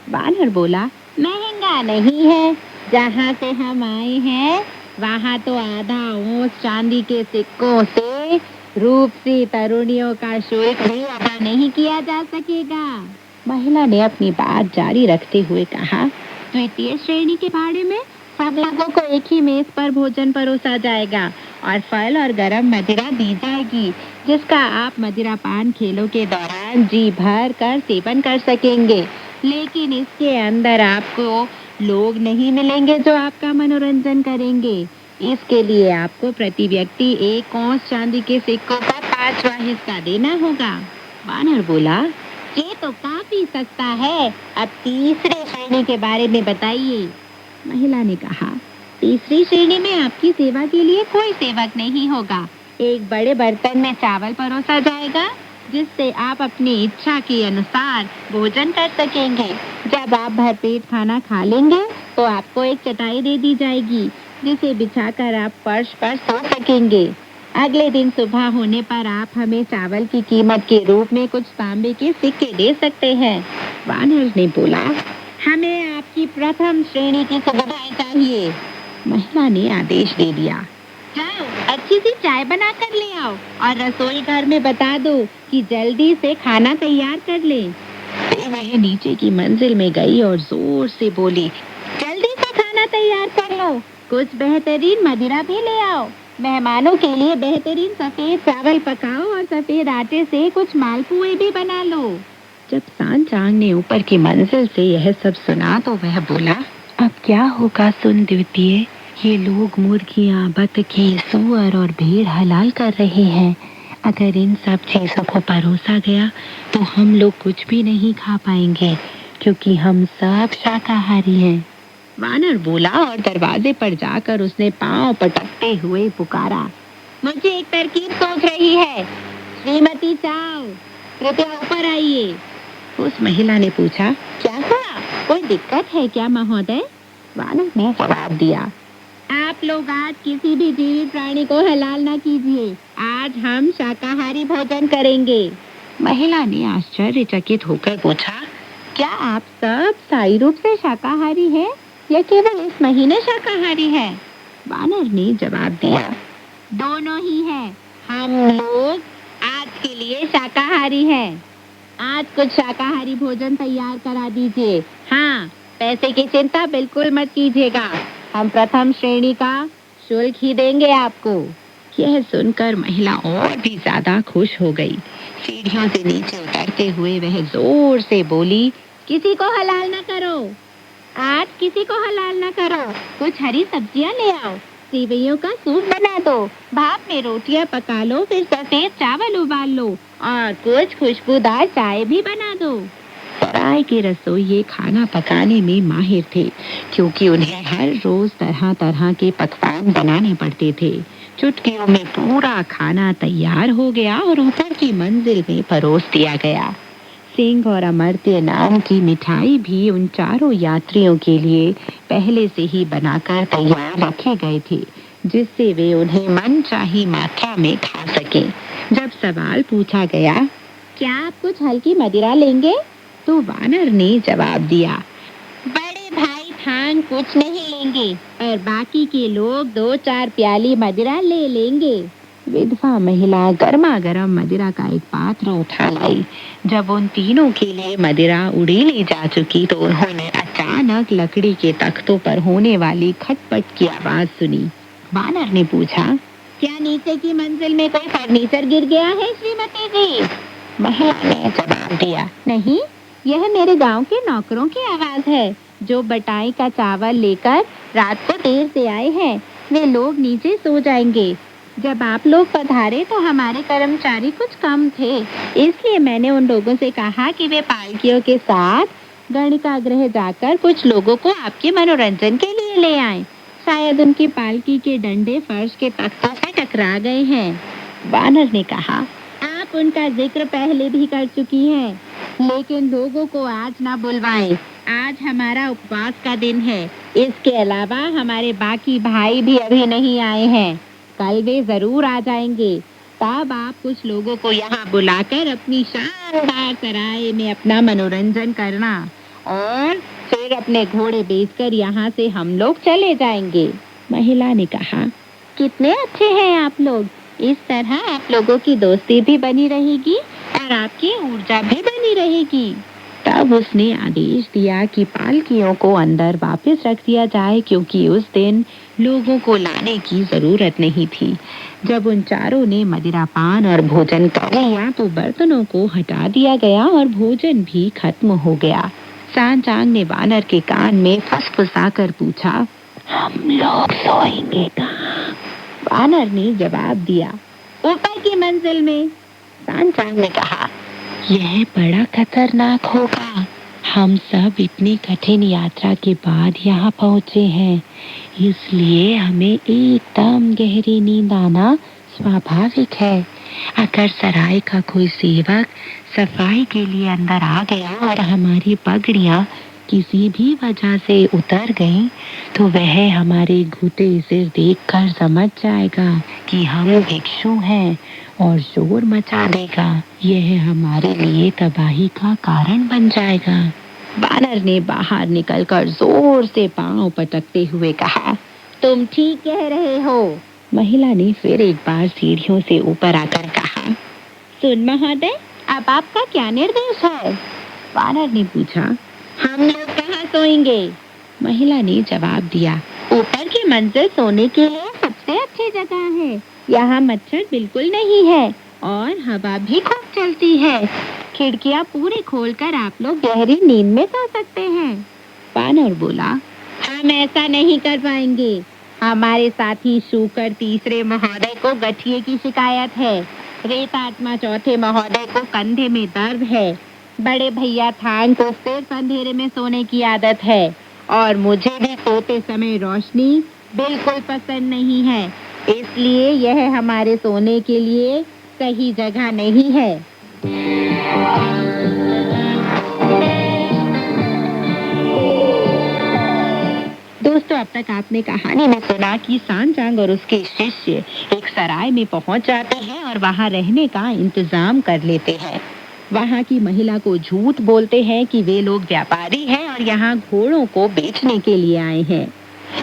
बानर बोला, महंगा नहीं है। जहाँ से हम आए हैं वहाँ तो आधा औंस चांदी के सिक्कों से रूपसी तरुणियों का शुल्क भी अदा नहीं किया जा सकेगा। महिला ने अपनी बात जारी रखते हुए कहा, द्वितीय श्रेणी के भाड़े में सब लोगों को एक ही मेज पर भोजन परोसा जाएगा और फल और गरम मदिरा दी जाएगी, जिसका आप मदिरापान खेलों के दौरान जी भर कर सेवन कर सकेंगे। लेकिन इसके अंदर आपको लोग नहीं मिलेंगे जो आपका मनोरंजन करेंगे। इसके लिए आपको प्रति व्यक्ति 1 औंस चांदी के सिक्कों का 5वां हिस्सा देना होगा। बानर बोला, ये तो काफी सस्ता है। अब तीसरी श्रेणी के बारे में बताइए। महिला ने कहा, तीसरी श्रेणी में आपकी सेवा के लिए कोई सेवक नहीं होगा। एक बड़े बर्तन में चावल परोसा जाएगा, जिससे आप अपनी इच्छा के अनुसार भोजन कर सकेंगे। जब आप भरपेट खाना खा लेंगे तो आपको एक चटाई दे दी जाएगी, जिसे बिछाकर आप फर्श पर सो सकेंगे। अगले दिन सुबह होने पर आप हमें चावल की कीमत के रूप में कुछ तांबे के सिक्के दे सकते हैं। वानर ने बोला, हमें आपकी प्रथम श्रेणी की सुविधाएं चाहिए। महिला ने आदेश दे दिया, जाओ अच्छी सी चाय बना कर ले आओ और रसोई घर में बता दो कि जल्दी से खाना तैयार कर ले। वह नीचे की मंजिल में गई और जोर से बोली, जल्दी से खाना तैयार कर लो। कुछ बेहतरीन मदिरा भी ले आओ। मेहमानों के लिए बेहतरीन सफेद चावल पकाओ और सफेद आटे से कुछ मालपुए भी बना लो। जब सांचांग ने ऊपर की मंजिल से यह सब सुना तो वह बोला, अब क्या होगा सुन द्वितीय, ये लोग मुर्गियाँ, बतखें, सूअर और भेड़ हलाल कर रहे हैं। अगर इन सब चीजों को परोसा गया तो हम लोग कुछ भी नहीं खा पाएंगे, क्योंकि हम सब शाकाहारी हैं। वानर बोला और दरवाजे पर जाकर उसने पांव पटकते हुए पुकारा, मुझे एक तरकीब सोच रही है। श्रीमती चाव, कृपया ऊपर आइए। उस महिला ने पूछा, क्या हुआ, कोई दिक्कत है क्या महोदय? वानर ने जवाब दिया, आप लोग आज किसी भी जीवित प्राणी को हलाल ना कीजिए। आज हम शाकाहारी भोजन करेंगे। महिला ने आश्चर्यचकित होकर पूछा, क्या आप सब स्थायी रूप से शाकाहारी हैं या केवल इस महीने शाकाहारी है? वानर ने जवाब दिया, दोनों ही है। हम लोग आज के लिए शाकाहारी हैं। आज कुछ शाकाहारी भोजन तैयार करा दीजिए। हाँ, पैसे की चिंता बिल्कुल मत कीजिएगा। हम प्रथम श्रेणी का शुल्क ही देंगे आपको। यह सुनकर महिला और भी ज्यादा खुश हो गई। सीढ़ियों से नीचे उतरते हुए वह जोर से बोली, किसी को हलाल न करो, आज किसी को हलाल न करो। कुछ हरी सब्जियां ले आओ, सेवइयों का सूप बना दो, भाप में रोटियां पका लो, फिर सफेद चावल उबाल लो और कुछ खुशबूदार चाय भी बना दो। सराय के रसोइये खाना पकाने में माहिर थे, क्योंकि उन्हें हर रोज तरह तरह के पकवान बनाने पड़ते थे। चुटकियों में पूरा खाना तैयार हो गया और ऊपर की मंजिल में परोस दिया गया। सिंह और अमरत्य नाम की मिठाई भी उन चारों यात्रियों के लिए पहले से ही बनाकर तैयार रखे गए थे, जिससे वे उन्हें मनचाही मात्रा में खा सके। जब सवाल पूछा गया, क्या आप कुछ हल्की मदिरा लेंगे, तो वानर ने जवाब दिया, बड़े भाई थान कुछ नहीं लेंगे और बाकी के लोग 2-4 प्याली मदिरा ले लेंगे। विधवा महिला गर्मा गर्म मदिरा का एक पात्र उठा लाई। जब उन तीनों के लिए मदिरा उड़ेली जा चुकी तो उन्होंने अचानक लकड़ी के तख्तों पर होने वाली खटपट की आवाज सुनी। वानर ने पूछा, क्या नीचे की मंजिल में कोई फर्नीचर गिर गया है श्रीमती जी? महिला ने जवाब दिया, नहीं, यह मेरे गांव के नौकरों की आवाज है जो बटाई का चावल लेकर रात को देर से आए हैं। वे लोग नीचे सो जाएंगे। जब आप लोग पधारे तो हमारे कर्मचारी कुछ कम थे, इसलिए मैंने उन लोगों से कहा कि वे पालकियों के साथ गणिकागृह जाकर कुछ लोगों को आपके मनोरंजन के लिए ले आएं। शायद उनकी पालकी के डंडे फर्श के तख्तों से टकरा गए हैं। वानर ने कहा, आप उनका जिक्र पहले भी कर चुकी हैं, लेकिन लोगों को आज ना बुलवाएं। आज हमारा उपवास का दिन है। इसके अलावा हमारे बाकी भाई भी अभी नहीं आए हैं। कल वे जरूर आ जाएंगे। तब आप कुछ लोगों को यहाँ बुलाकर अपनी शानदार सराय में अपना मनोरंजन करना और फिर अपने घोड़े बेचकर यहाँ से हम लोग चले जाएंगे। महिला ने कहा, कितने अच्छे हैं आप लोग। इस तरह आप लोगों की दोस्ती भी बनी रहेगी और आपकी ऊर्जा भी बनी रहेगी। तब उसने आदेश दिया कि पालकियों को अंदर वापस रख दिया जाए, क्योंकि उस दिन लोगों को लाने की जरूरत नहीं थी। जब उन चारों ने मदिरापान और भोजन कर लिया तो बर्तनों को हटा दिया गया और भोजन भी खत्म हो गया। सांचांग ने वानर के कान में फुसफुसा कर पूछा, हम लोग सोएंगे कहाँ? वानर ने जवाब दिया, ऊपर की मंजिल में। सांचांग ने कहा, यह बड़ा खतरनाक होगा। हम सब इतनी कठिन यात्रा के बाद यहाँ पहुँचे हैं, इसलिए हमें एकदम गहरी नींद आना स्वाभाविक है। अगर सराय का कोई सेवक सफाई के लिए अंदर आ गया और हमारी पगड़ियाँ किसी भी वजह से उतर गईं, तो वह हमारे घुटे सिर देखकर समझ जाएगा कि हम भिक्षु हैं और शोर मचा देगा। यह हमारे लिए तबाही का कारण बन जाएगा। वानर ने बाहर निकलकर जोर से पांव पटकते हुए कहा, तुम ठीक कह रहे हो। महिला ने फिर एक बार सीढ़ियों से ऊपर आकर कहा, सुन महोदय, अब आपका क्या निर्देश है? वानर ने पूछा, हम लोग कहाँ सोएंगे? महिला ने जवाब दिया, ऊपर की मंजिल सोने के लिए सबसे अच्छी जगह है। यहाँ मच्छर बिल्कुल नहीं है और हवा भी खूब चलती है। खिड़कियाँ पूरी खोलकर आप लोग गहरी नींद में सो सकते हैं। वानर बोला, हम ऐसा नहीं कर पाएंगे। हमारे साथी शूकर तीसरे महोदय को गठिए की शिकायत है। रेतात्मा चौथे महोदय को कंधे में दर्द है। बड़े भैया थांग को सिर्फ अंधेरे में सोने की आदत है और मुझे भी सोते समय रोशनी बिल्कुल पसंद नहीं है, इसलिए यह हमारे सोने के लिए सही जगह नहीं है। दोस्तों, अब तक आपने कहानी में सुना कि सांचांग और उसके शिष्य एक सराय में पहुंच जाते हैं और वहां रहने का इंतजाम कर लेते हैं। वहां की महिला को झूठ बोलते हैं कि वे लोग व्यापारी हैं और यहाँ घोड़ों को बेचने के लिए आए हैं।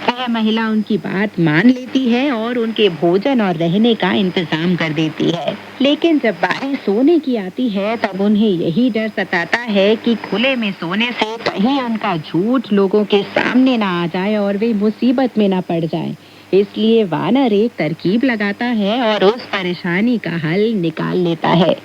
वह महिला उनकी बात मान लेती है और उनके भोजन और रहने का इंतजाम कर देती है। लेकिन जब बारी सोने की आती है तब उन्हें यही डर सताता है कि खुले में सोने से कहीं उनका झूठ लोगों के सामने ना आ जाए और वे मुसीबत में ना पड़ जाए। इसलिए वानर एक तरकीब लगाता है और उस परेशानी का हल निकाल लेता है।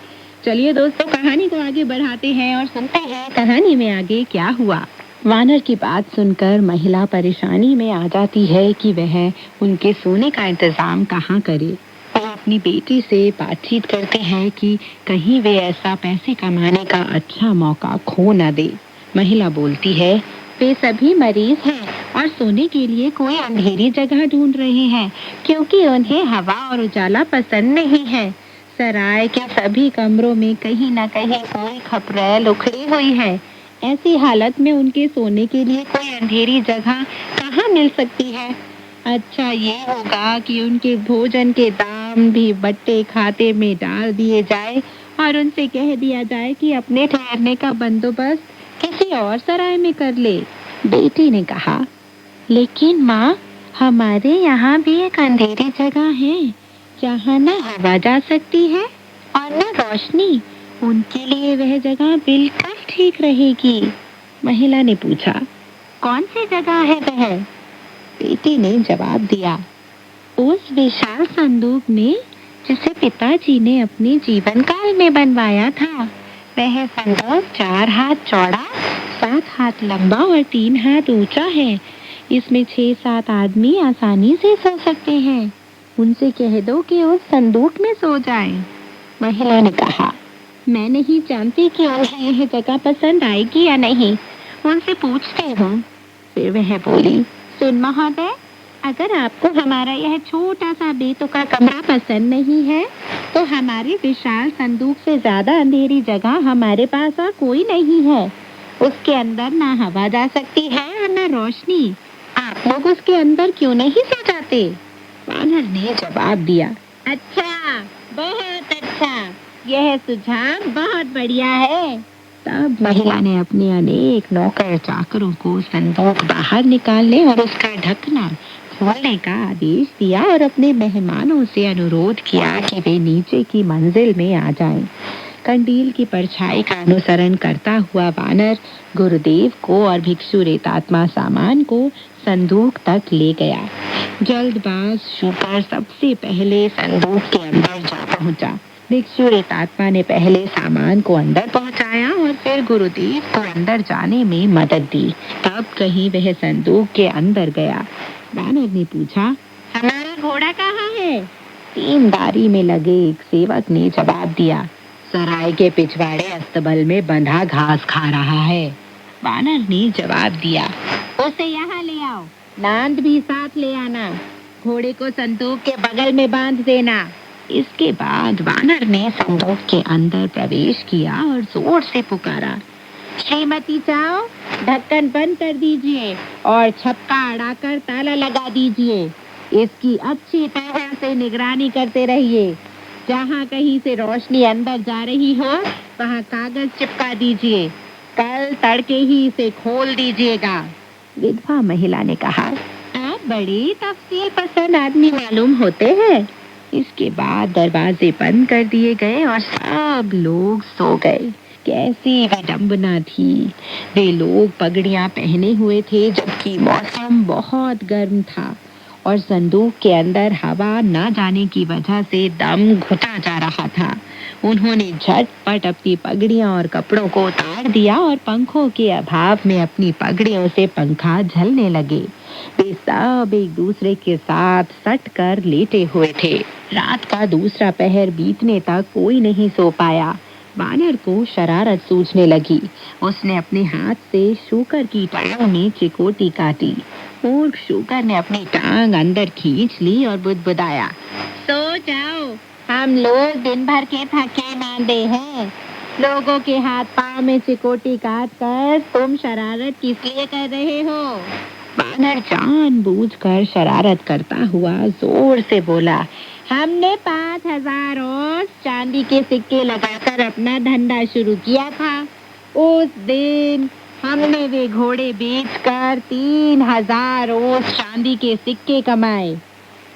चलिए दोस्तों, कहानी को आगे बढ़ाते हैं और सुनते हैं कहानी में आगे क्या हुआ। वानर की बात सुनकर महिला परेशानी में आ जाती है कि वह उनके सोने का इंतजाम कहाँ करे। वह अपनी बेटी से बातचीत करते हैं कि कहीं वे ऐसा पैसे कमाने का अच्छा मौका खो न दे। महिला बोलती है, वे सभी मरीज हैं और सोने के लिए कोई अंधेरी जगह ढूंढ रहे हैं, क्योंकि उन्हें हवा और उजाला पसंद नहीं है। सराय के सभी कमरों में कहीं न कहीं कोई खपरेल उखड़ी हुई है। ऐसी हालत में उनके सोने के लिए कोई अंधेरी जगह कहाँ मिल सकती है? अच्छा ये होगा कि उनके भोजन के दाम भी बट्टे खाते में डाल दिए जाए और उनसे कह दिया जाए कि अपने ठहरने का बंदोबस्त किसी और सराय में कर ले। बेटी ने कहा, लेकिन माँ, हमारे यहाँ भी एक अंधेरी जगह है जहाँ न हवा जा सकती है और न रोशनी। उनके लिए वह जगह बिल्कुल ठीक रहेगी। महिला ने पूछा, कौन सी जगह है वह? बेटी ने जवाब दिया, उस विशाल संदूक में जिसे पिताजी ने अपने जीवन काल में बनवाया था। वह संदूक 4 हाथ चौड़ा, 7 हाथ लंबा और 3 हाथ ऊंचा है। इसमें 6-7 आदमी आसानी से सो सकते हैं। उनसे कह दो कि उस संदूक में सो जाएं। महिला ने कहा, मैं नहीं जानती कि उन्हें यह जगह पसंद आएगी या नहीं। उनसे पूछती हूँ। फिर वह बोली, सुन महोदय, अगर आपको हमारा यह छोटा सा बेतुका कमरा पसंद नहीं है तो हमारे विशाल संदूक से ज्यादा अंधेरी जगह हमारे पास और कोई नहीं है। उसके अंदर ना हवा जा सकती है और ना रोशनी। आप लोग उसके अंदर क्यों नहीं सो जाते? वानर ने जवाब दिया, अच्छा, बहुत अच्छा, यह सुझाव बहुत बढ़िया है। तब महिला ने अपने अनेक नौकर चाकरों को संदूक बाहर निकालने और उसका ढकना खोलने का आदेश दिया और अपने मेहमानों से अनुरोध किया कि वे नीचे की मंजिल में आ जाएं। कंडील की परछाई का अनुसरण करता हुआ वानर गुरुदेव को और भिक्षु रेतात्मा सामान को संदूक तक ले गया। जल्दबाज शूकर सबसे पहले संदूक के अंदर जा पहुंचा। भिक्षु रेतात्मा ने पहले सामान को अंदर पहुंचाया और फिर गुरुदेव को अंदर जाने में मदद दी। तब कहीं वह संदूक के अंदर गया। वानर ने पूछा, हमारा घोड़ा कहाँ है? तीनदारी में लगे एक सेवक ने जवाब दिया, सराय के पिछवाड़े अस्तबल में बंधा घास खा रहा है। वानर ने जवाब दिया, उसे यहाँ ले आओ, नांद भी साथ ले आना, घोड़े को संदूक के बगल में बांध देना। इसके बाद वानर ने संदूक के अंदर प्रवेश किया और जोर से पुकारा, श्रीमती चाओ, ढक्कन बंद कर दीजिए और छप्पा अड़ाकर ताला लगा दीजिए। इसकी अच्छी तरह से निगरानी करते रहिए। जहाँ कहीं से रोशनी अंदर जा रही हो वहाँ कागज चिपका दीजिए। कल तड़के ही इसे खोल दीजिएगा। विधवा महिला ने कहा, आप बड़ी तफसील पसंद आदमी मालूम होते हैं। इसके बाद दरवाजे बंद कर दिए गए और सब लोग सो गए। कैसी विडंबना थी। वे लोग पगड़ियां पहने हुए थे जबकि मौसम बहुत गर्म था और संदूक के अंदर हवा न जाने की वजह से दम घुटा जा रहा था। उन्होंने झटपट अपनी पगड़ियां और कपड़ों को उतार दिया और पंखों के अभाव में अपनी पगड़ियों से पंखा झलने लगे। वे सब एक दूसरे के साथ सट कर लेटे हुए थे। रात का दूसरा पहर बीतने तक कोई नहीं सो पाया। वानर को शरारत सूझने लगी। उसने अपने हाथ से शूकर की टांग में चिकोटी काटी। मूर्ख शूकर ने अपनी टांग अंदर खींच ली और बुदबुदाया, सो जाओ, हम लोग दिन भर के थके मांदे हैं। लोगों के हाथ पांव में चिकोटी काट कर तुम शरारत किस लिए कर रहे हो? वानर जानबूझकर शरारत करता हुआ जोर से बोला, हमने 5000 ओंस चांदी के सिक्के लगाकर अपना धंधा शुरू किया था। उस दिन हमने वे घोड़े बेचकर 3000 ओंस चांदी के सिक्के कमाए।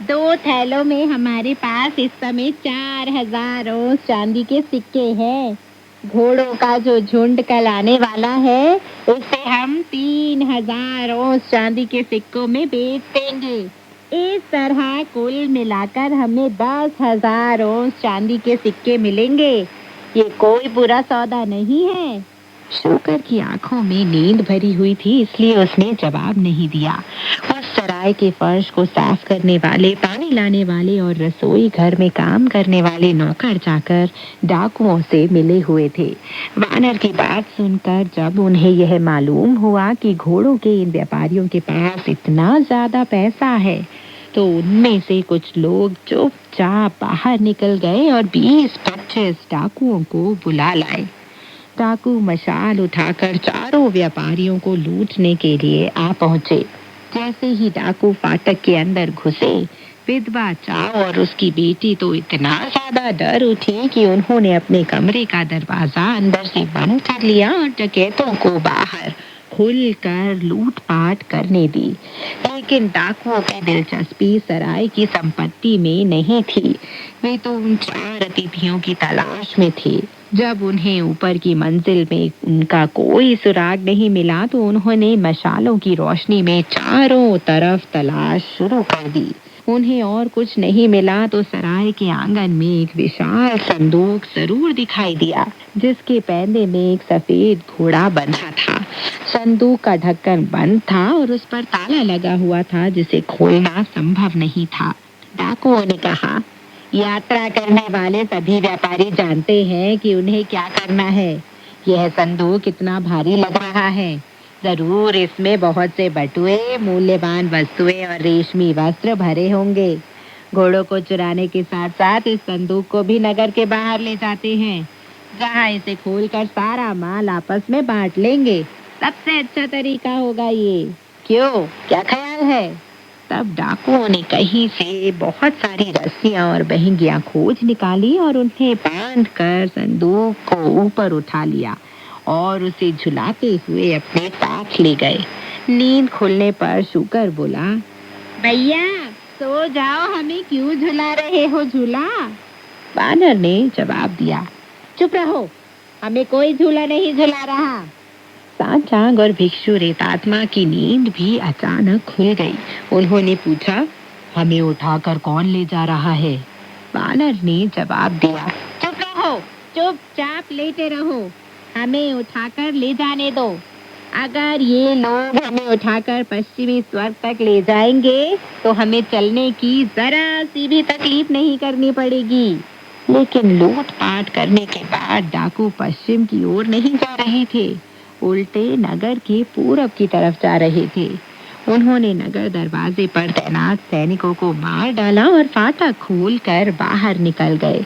2 थैलों में हमारे पास इस समय 4000 ओंस चांदी के सिक्के हैं। घोड़ों का जो झुंड कल आने वाला है उसे हम 3000 ओंस चांदी के सिक्कों में बेच देंगे। इस तरह कुल मिलाकर हमें 10,000 ओंस चांदी के सिक्के मिलेंगे। ये कोई बुरा सौदा नहीं है। शूकर की आंखों में नींद भरी हुई थी, इसलिए उसने जवाब नहीं दिया। उस सराय के फर्श को साफ करने वाले, पानी लाने वाले और रसोई घर में काम करने वाले नौकर चाकर डाकुओं से मिले हुए थे। वानर की बात सुनकर जब उन्हें यह मालूम हुआ कि घोड़ों के इन व्यापारियों के पास इतना ज्यादा पैसा है, तो उनमें से कुछ लोग चुपचाप बाहर निकल गए और 20-25 डाकुओं को बुला लाए। डाकू मशाल उठाकर चारों व्यापारियों को लूटने के लिए आ पहुंचे। जैसे ही डाकू फाटक के अंदर घुसे, विधवा चाओ और उसकी बेटी तो इतना ज्यादा डर उठी कि उन्होंने अपने कमरे का दरवाजा अंदर से बंद कर लिया और डकैतों को बाहर खुलकर लूटपाट करने दी। लेकिन डाकुओं की दिलचस्पी सराय की संपत्ति में नहीं थी। वे तो उन 4 अतिथियों की तलाश में थे जब उन्हें ऊपर की मंजिल में उनका कोई सुराग नहीं मिला तो उन्होंने मशालों की रोशनी में चारों तरफ तलाश शुरू कर दी। उन्हें और कुछ नहीं मिला तो सराय के आंगन में एक विशाल संदूक जरूर दिखाई दिया, जिसके पैंदे में एक सफेद घोड़ा बंधा था। संदूक का ढक्कन बंद था और उस पर ताला लगा हुआ था, जिसे खोलना संभव नहीं था। डाकुओं ने कहा, यात्रा करने वाले सभी व्यापारी जानते हैं कि उन्हें क्या करना है। यह संदूक इतना भारी लग रहा है, जरूर इसमें बहुत से बटुए, मूल्यवान वस्तुएं और रेशमी वस्त्र भरे होंगे। घोड़ों को चुराने के साथ साथ इस संदूक को भी नगर के बाहर ले जाते हैं, जहां इसे खोलकर सारा माल आपस में बांट लेंगे। सबसे अच्छा तरीका होगा ये। क्यों, क्या ख्याल है? तब डाकुओं ने कहीं से बहुत सारी रस्सियां और बहंगियां खोज निकाली और उन्हें बांधकर संदूक को ऊपर उठा लिया और उसे झुलाते हुए अपने साथ ले गए। नींद खुलने पर शुकर बोला, भैया सो जाओ, हमें क्यों झुला रहे हो झूला? बानर ने जवाब दिया, चुप रहो, हमें कोई झूला नहीं झुला रहा। सांचांग और भिक्षु रेतात्मा की नींद भी अचानक खुल गई। उन्होंने पूछा, हमें उठाकर कौन ले जा रहा है? बानर ने जवाब दिया, चुप रहो, चुपचाप लेटे रहो, हमें उठाकर ले जाने दो। अगर ये लोग हमें उठाकर पश्चिमी स्वर्ग तक ले जाएंगे तो हमें चलने की जरा सी भी तकलीफ नहीं करनी पड़ेगी। लेकिन लूटपाट करने के बाद डाकू पश्चिम की ओर नहीं जा रहे थे, उल्टे नगर के पूरब की तरफ जा रहे थे। उन्होंने नगर दरवाजे पर तैनात सैनिकों को मार डाला और फाटक खोलकर बाहर निकल गए।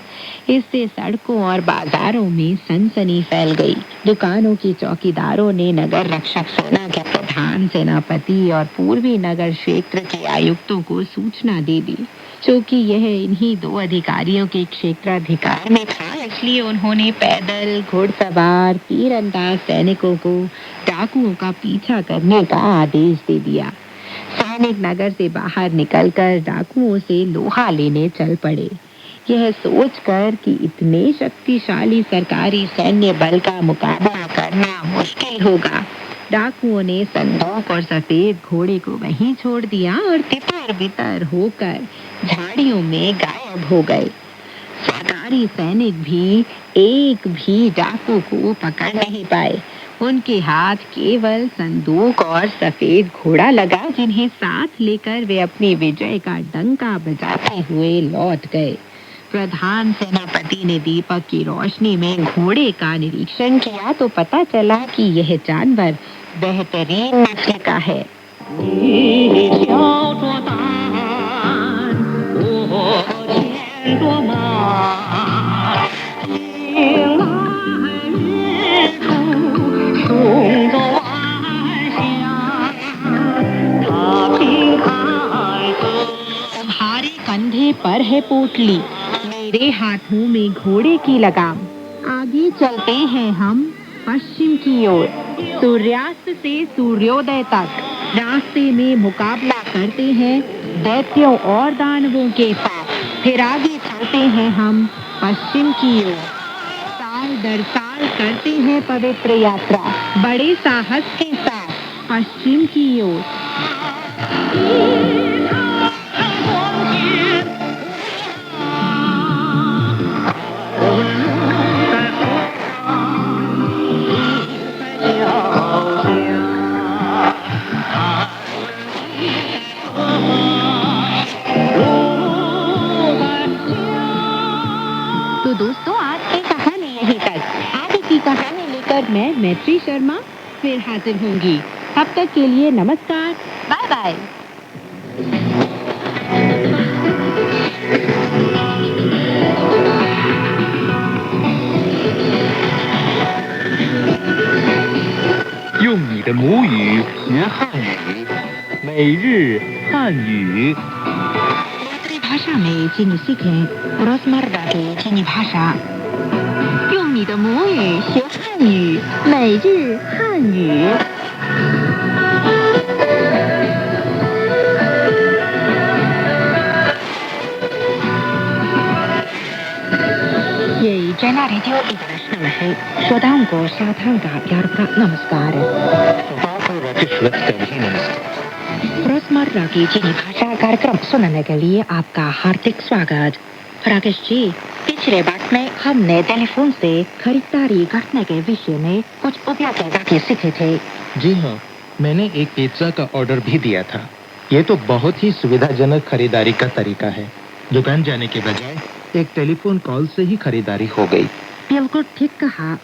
इससे सड़कों और बाजारों में सनसनी फैल गई। दुकानों की चौकीदारों ने नगर रक्षक सेना के प्रधान, सेनापति और पूर्वी नगर क्षेत्र के आयुक्तों को सूचना दे दी। चूंकि यह इन्हीं दो अधिकारियों के क्षेत्राधिकार में था, इसलिए उन्होंने पैदल, घुड़सवार, तीरंदाज सैनिकों को डाकुओं का पीछा करने का आदेश दे दिया। सैनिक नगर से बाहर निकलकर डाकुओं से लोहा लेने चल पड़े, यह सोचकर कि इतने शक्तिशाली सरकारी सैन्य बल का मुकाबला करना मुश्किल होगा। डाकुओं ने संदूक और सफेद घोड़े को वहीं छोड़ दिया और तितर बितर होकर झाड़ियों में गायब हो गए। सरकारी सैनिक भी एक भी डाकू को पकड़ नहीं पाए। उनके हाथ केवल संदूक और सफेद घोड़ा लगा, जिन्हें साथ लेकर वे अपनी विजय का डंका बजाते हुए लौट गए। प्रधान सेनापति ने दीपक की रोशनी में घोड़े का निरीक्षण किया तो पता चला कि यह जानवर बेहतरीन नस्ल का है। तुम्हारे कंधे पर है पोटली, मेरे हाथों में घोड़े की लगाम। आगे चलते हैं हम पश्चिम की ओर, सूर्यास्त से सूर्योदय तक। रास्ते में मुकाबला करते हैं दैत्यों और दानवों के साथ। फिर आगे चलते हैं हम पश्चिम की ओर। साल दर साल करते हैं पवित्र यात्रा, बड़े साहस के साथ पश्चिम की ओर। तो दोस्तों, आज की कहानी यहीं तक। आगे की कहानी लेकर मैं मैत्री शर्मा फिर हाजिर होंगी। तब तक के लिए नमस्कार, बाय बाय।用你的母语学汉语，每日汉语。 भाषा में चीनी सीखें, रोजमर्रा की चीनी भाषा। 用你的母语学汉语，每日汉语。ये चैना रेडियो इंटरनेशनल नेशनल है। श्रोताओं को सावधान का प्यार भरा नमस्कार। रोजमर्रा की चीनी भाषा कार्यक्रम सुनने के लिए आपका हार्दिक स्वागत। राकेश जी, पिछले बार में हमने टेलीफोन से खरीदारी करने के विषय में कुछ उपयोगी वाक्य सीखे थे। जी हाँ, मैंने एक पिज्जा का ऑर्डर भी दिया था। ये तो बहुत ही सुविधाजनक खरीदारी का तरीका है। दुकान जाने के बजाय एक टेलीफोन कॉल से ही खरीदारी हो गई। बिल्कुल ठीक कहा।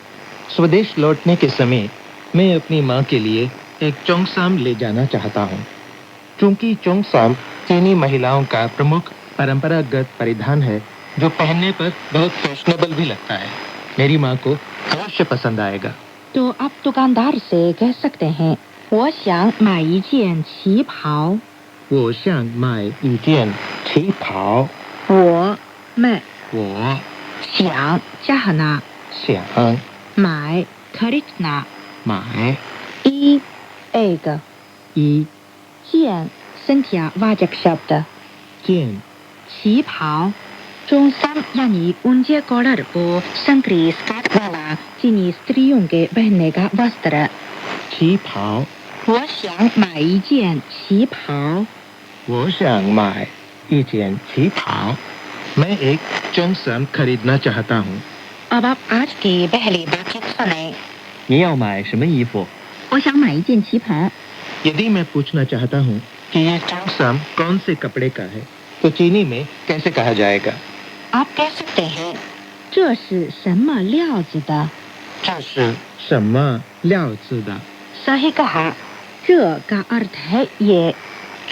स्वदेश लौटने के समय मैं अपनी माँ के लिए एक चोंगसाम ले जाना चाहता हूँ। चूंकि चोंगसाम चीनी महिलाओं का प्रमुख परंपरागत परिधान है, जो पहनने पर बहुत फैशनेबल भी लगता है। मेरी माँ को अवश्य पसंद आएगा। तो आप दुकानदार से कह सकते हैं, 我想买一件旗袍。我想买一件旗袍。我想 चाहना 想 买 खरीदना 买 एक 一件 संख्यावाचक शब्द 件 旗袍 चोंगसाम यानी ऊंचे कॉलर को संकरी स्कर्ट वाला चीनी स्त्रियों के पहनने का वस्त्र। 旗袍。我想买一件旗袍。我想买一件旗袍。मैं एक चोंगसाम खरीदना चाहता हूँ। अब आप आज की पहली बातचीत सुने।你要买什么衣服？我想买一件旗袍。 यदि मैं पूछना चाहता हूँ कि ये चोंगसाम कौन से कपड़े का है, तो चीनी में कैसे कहा जाएगा? आप कह सकते हैं, 这是什么料子的？这是什么料子的？ सही कहा। 这 का अर्थ है ये।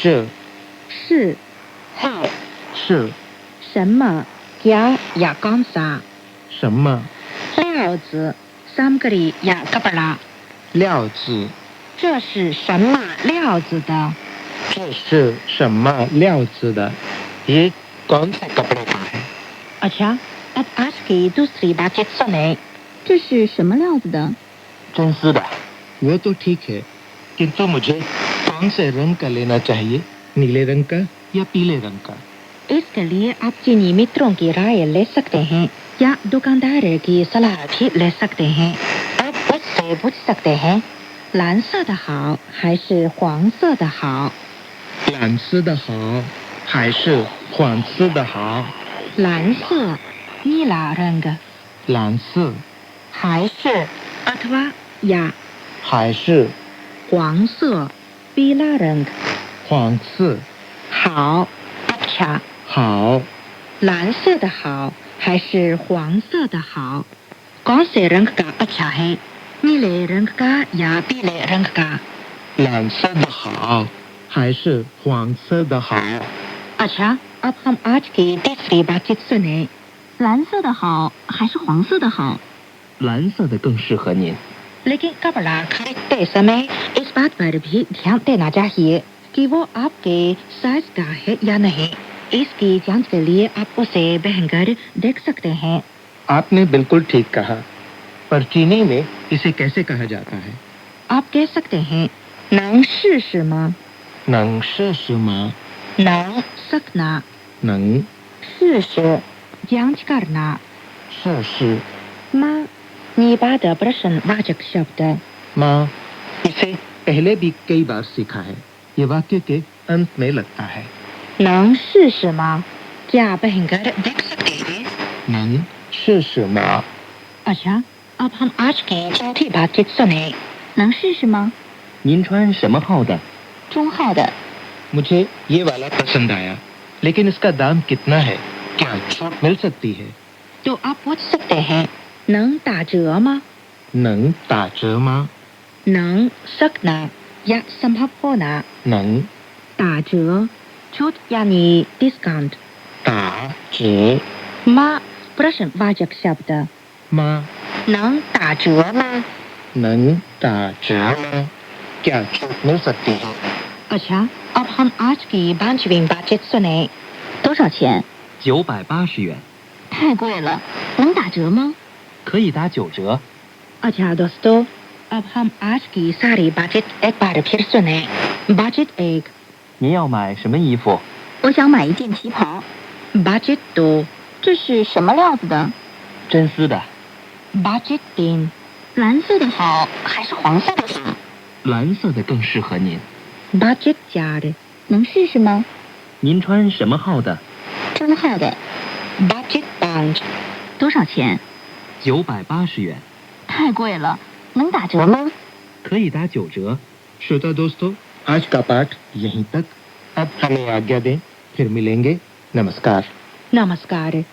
这 是 है 是什么 क्या या कौन सा। 什么料子 सामग्री या कपड़ा।料子？这是什么料子的？这是什么料子的？ये कौन से कपड़े का है? अच्छा, अब आज की दूसरी बातचीत सुने। 这是什么料子的？ 真丝的। वो तो ठीक है, किंतु मुझे कौन से रंग का लेना चाहिए? नीले रंग का या पीले रंग का? इसके लिए आप चीनी मित्रों की राय ले सकते हैं या दुकानदार की सलाह भी ले सकते हैं। आप उससे पूछ सकते हैं, 蓝色的好还是黄色的好？蓝色的好还是黄色的好？蓝色 नीला रंग 蓝色还是 अथवा या 还是黄色 पीला रंग 黄色好 अच्छा 好？蓝色的好还是黄色的好？ कौन से रंग का अच्छा है, नीले रंग का या पीले रंग का? 蓝色的好还是黄色的好？ अच्छा, अब हम आज की तीसरी बातचीत सुने। 蓝色的好还是黄色的好？蓝色的更适合您。 लेकिन कपड़ा खरीदते समय इस बात पर भी ध्यान देना चाहिए कि वो आपके साइज का है या नहीं। इसकी जांच के लिए आप उसे पहनकर देख सकते हैं। आपने बिल्कुल ठीक कहा, पर चीनी में इसे कैसे कहा जाता है? आप कह सकते हैं, 能试试吗？能试试吗？能 सकना 能试试 जांच करना 试试 माँ निबाद प्रश्नवाचक शब्द। माँ, इसे पहले भी कई बार सीखा है। ये वाक्य के अंत में लगता है। 能试试吗? क्या पहनकर देख सकते हैं? 能试试吗? अच्छा, अब हम आज की चौथी बातचीत सुने। 能试试吗？您穿什么号的？中号的。 मुझे ये वाला पसंद आया, लेकिन इसका दाम कितना है? क्या छूट मिल सकती है? तो आप पूछ सकते हैं, 能打折吗? 能打折吗? 能 सकना या संभव होना 能 打折 छूट यानी डिस्काउंट 打折 माँ प्रश्नवाचक शब्द 吗? 能打折吗? 能打折吗? क्या छूट मिल सकती है? अच्छा, अब हम आज की 5वीं बातचीत सुने। 多少钱？ 980元，太贵了，能打折吗？可以打9折。 अच्छा दोस्तों, अब हम आज की सारी बातचीत एक बार फिर सुने। बातचीत 1, 您要买什么衣服？我想买一件旗袍。 बातचीत 2, 这是什么料子的？真丝的。budget team。蓝色的好还是黄色的好？蓝色的更适合您。 budget jar。能试试吗？您穿什么号的？中号的。budget band。多少钱？ 980元，太贵了，能打折吗？可以打9折。 श्रोता दोस्तों, आज का पाठ यहीं तक। अब हमें आज्ञा दें, फिर मिलेंगे। नमस्कार। नमस्कार।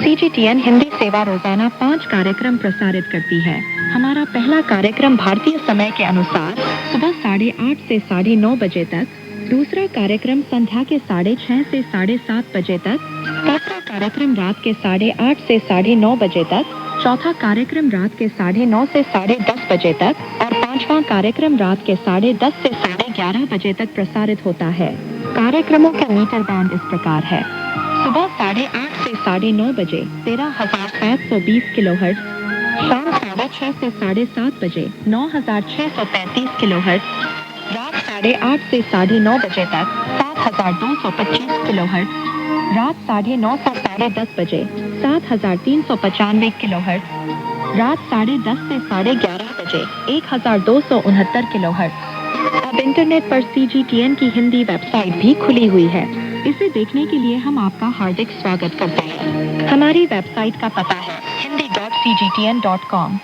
CGTN हिंदी सेवा रोजाना 5 कार्यक्रम प्रसारित करती है। हमारा पहला कार्यक्रम भारतीय समय के अनुसार सुबह 8:30 से 9:30 बजे तक, दूसरा कार्यक्रम संध्या के 6:30 से 7:30 बजे तक, तीसरा कार्यक्रम रात के 8:30 से 9:30 बजे तक, चौथा कार्यक्रम रात के 9:30 से 10:30 बजे तक और पांचवा कार्यक्रम रात के 10:30 से 11:30 बजे तक प्रसारित होता है। कार्यक्रमों के मीटर बैंड इस प्रकार है: सुबह 8:30 से 9:30 बजे 13,720 किलोहर्ट्ज, शाम 6:30 से 7:30 बजे 9,633 किलोहर्ट्ज, रात 8:30 से 9:30 बजे तक 7,225 किलोहर्ट्ज, रात 9:30 से 10:30 बजे 7,395 किलोहर्ट्ज, रात 10:30 से 11:30 बजे 1,269 किलोहर्ट्ज। अब इंटरनेट पर CGTN की हिंदी वेबसाइट भी खुली हुई है। इसे देखने के लिए हम आपका हार्दिक स्वागत करते हैं। हमारी वेबसाइट का पता है hindi.cgtn.com।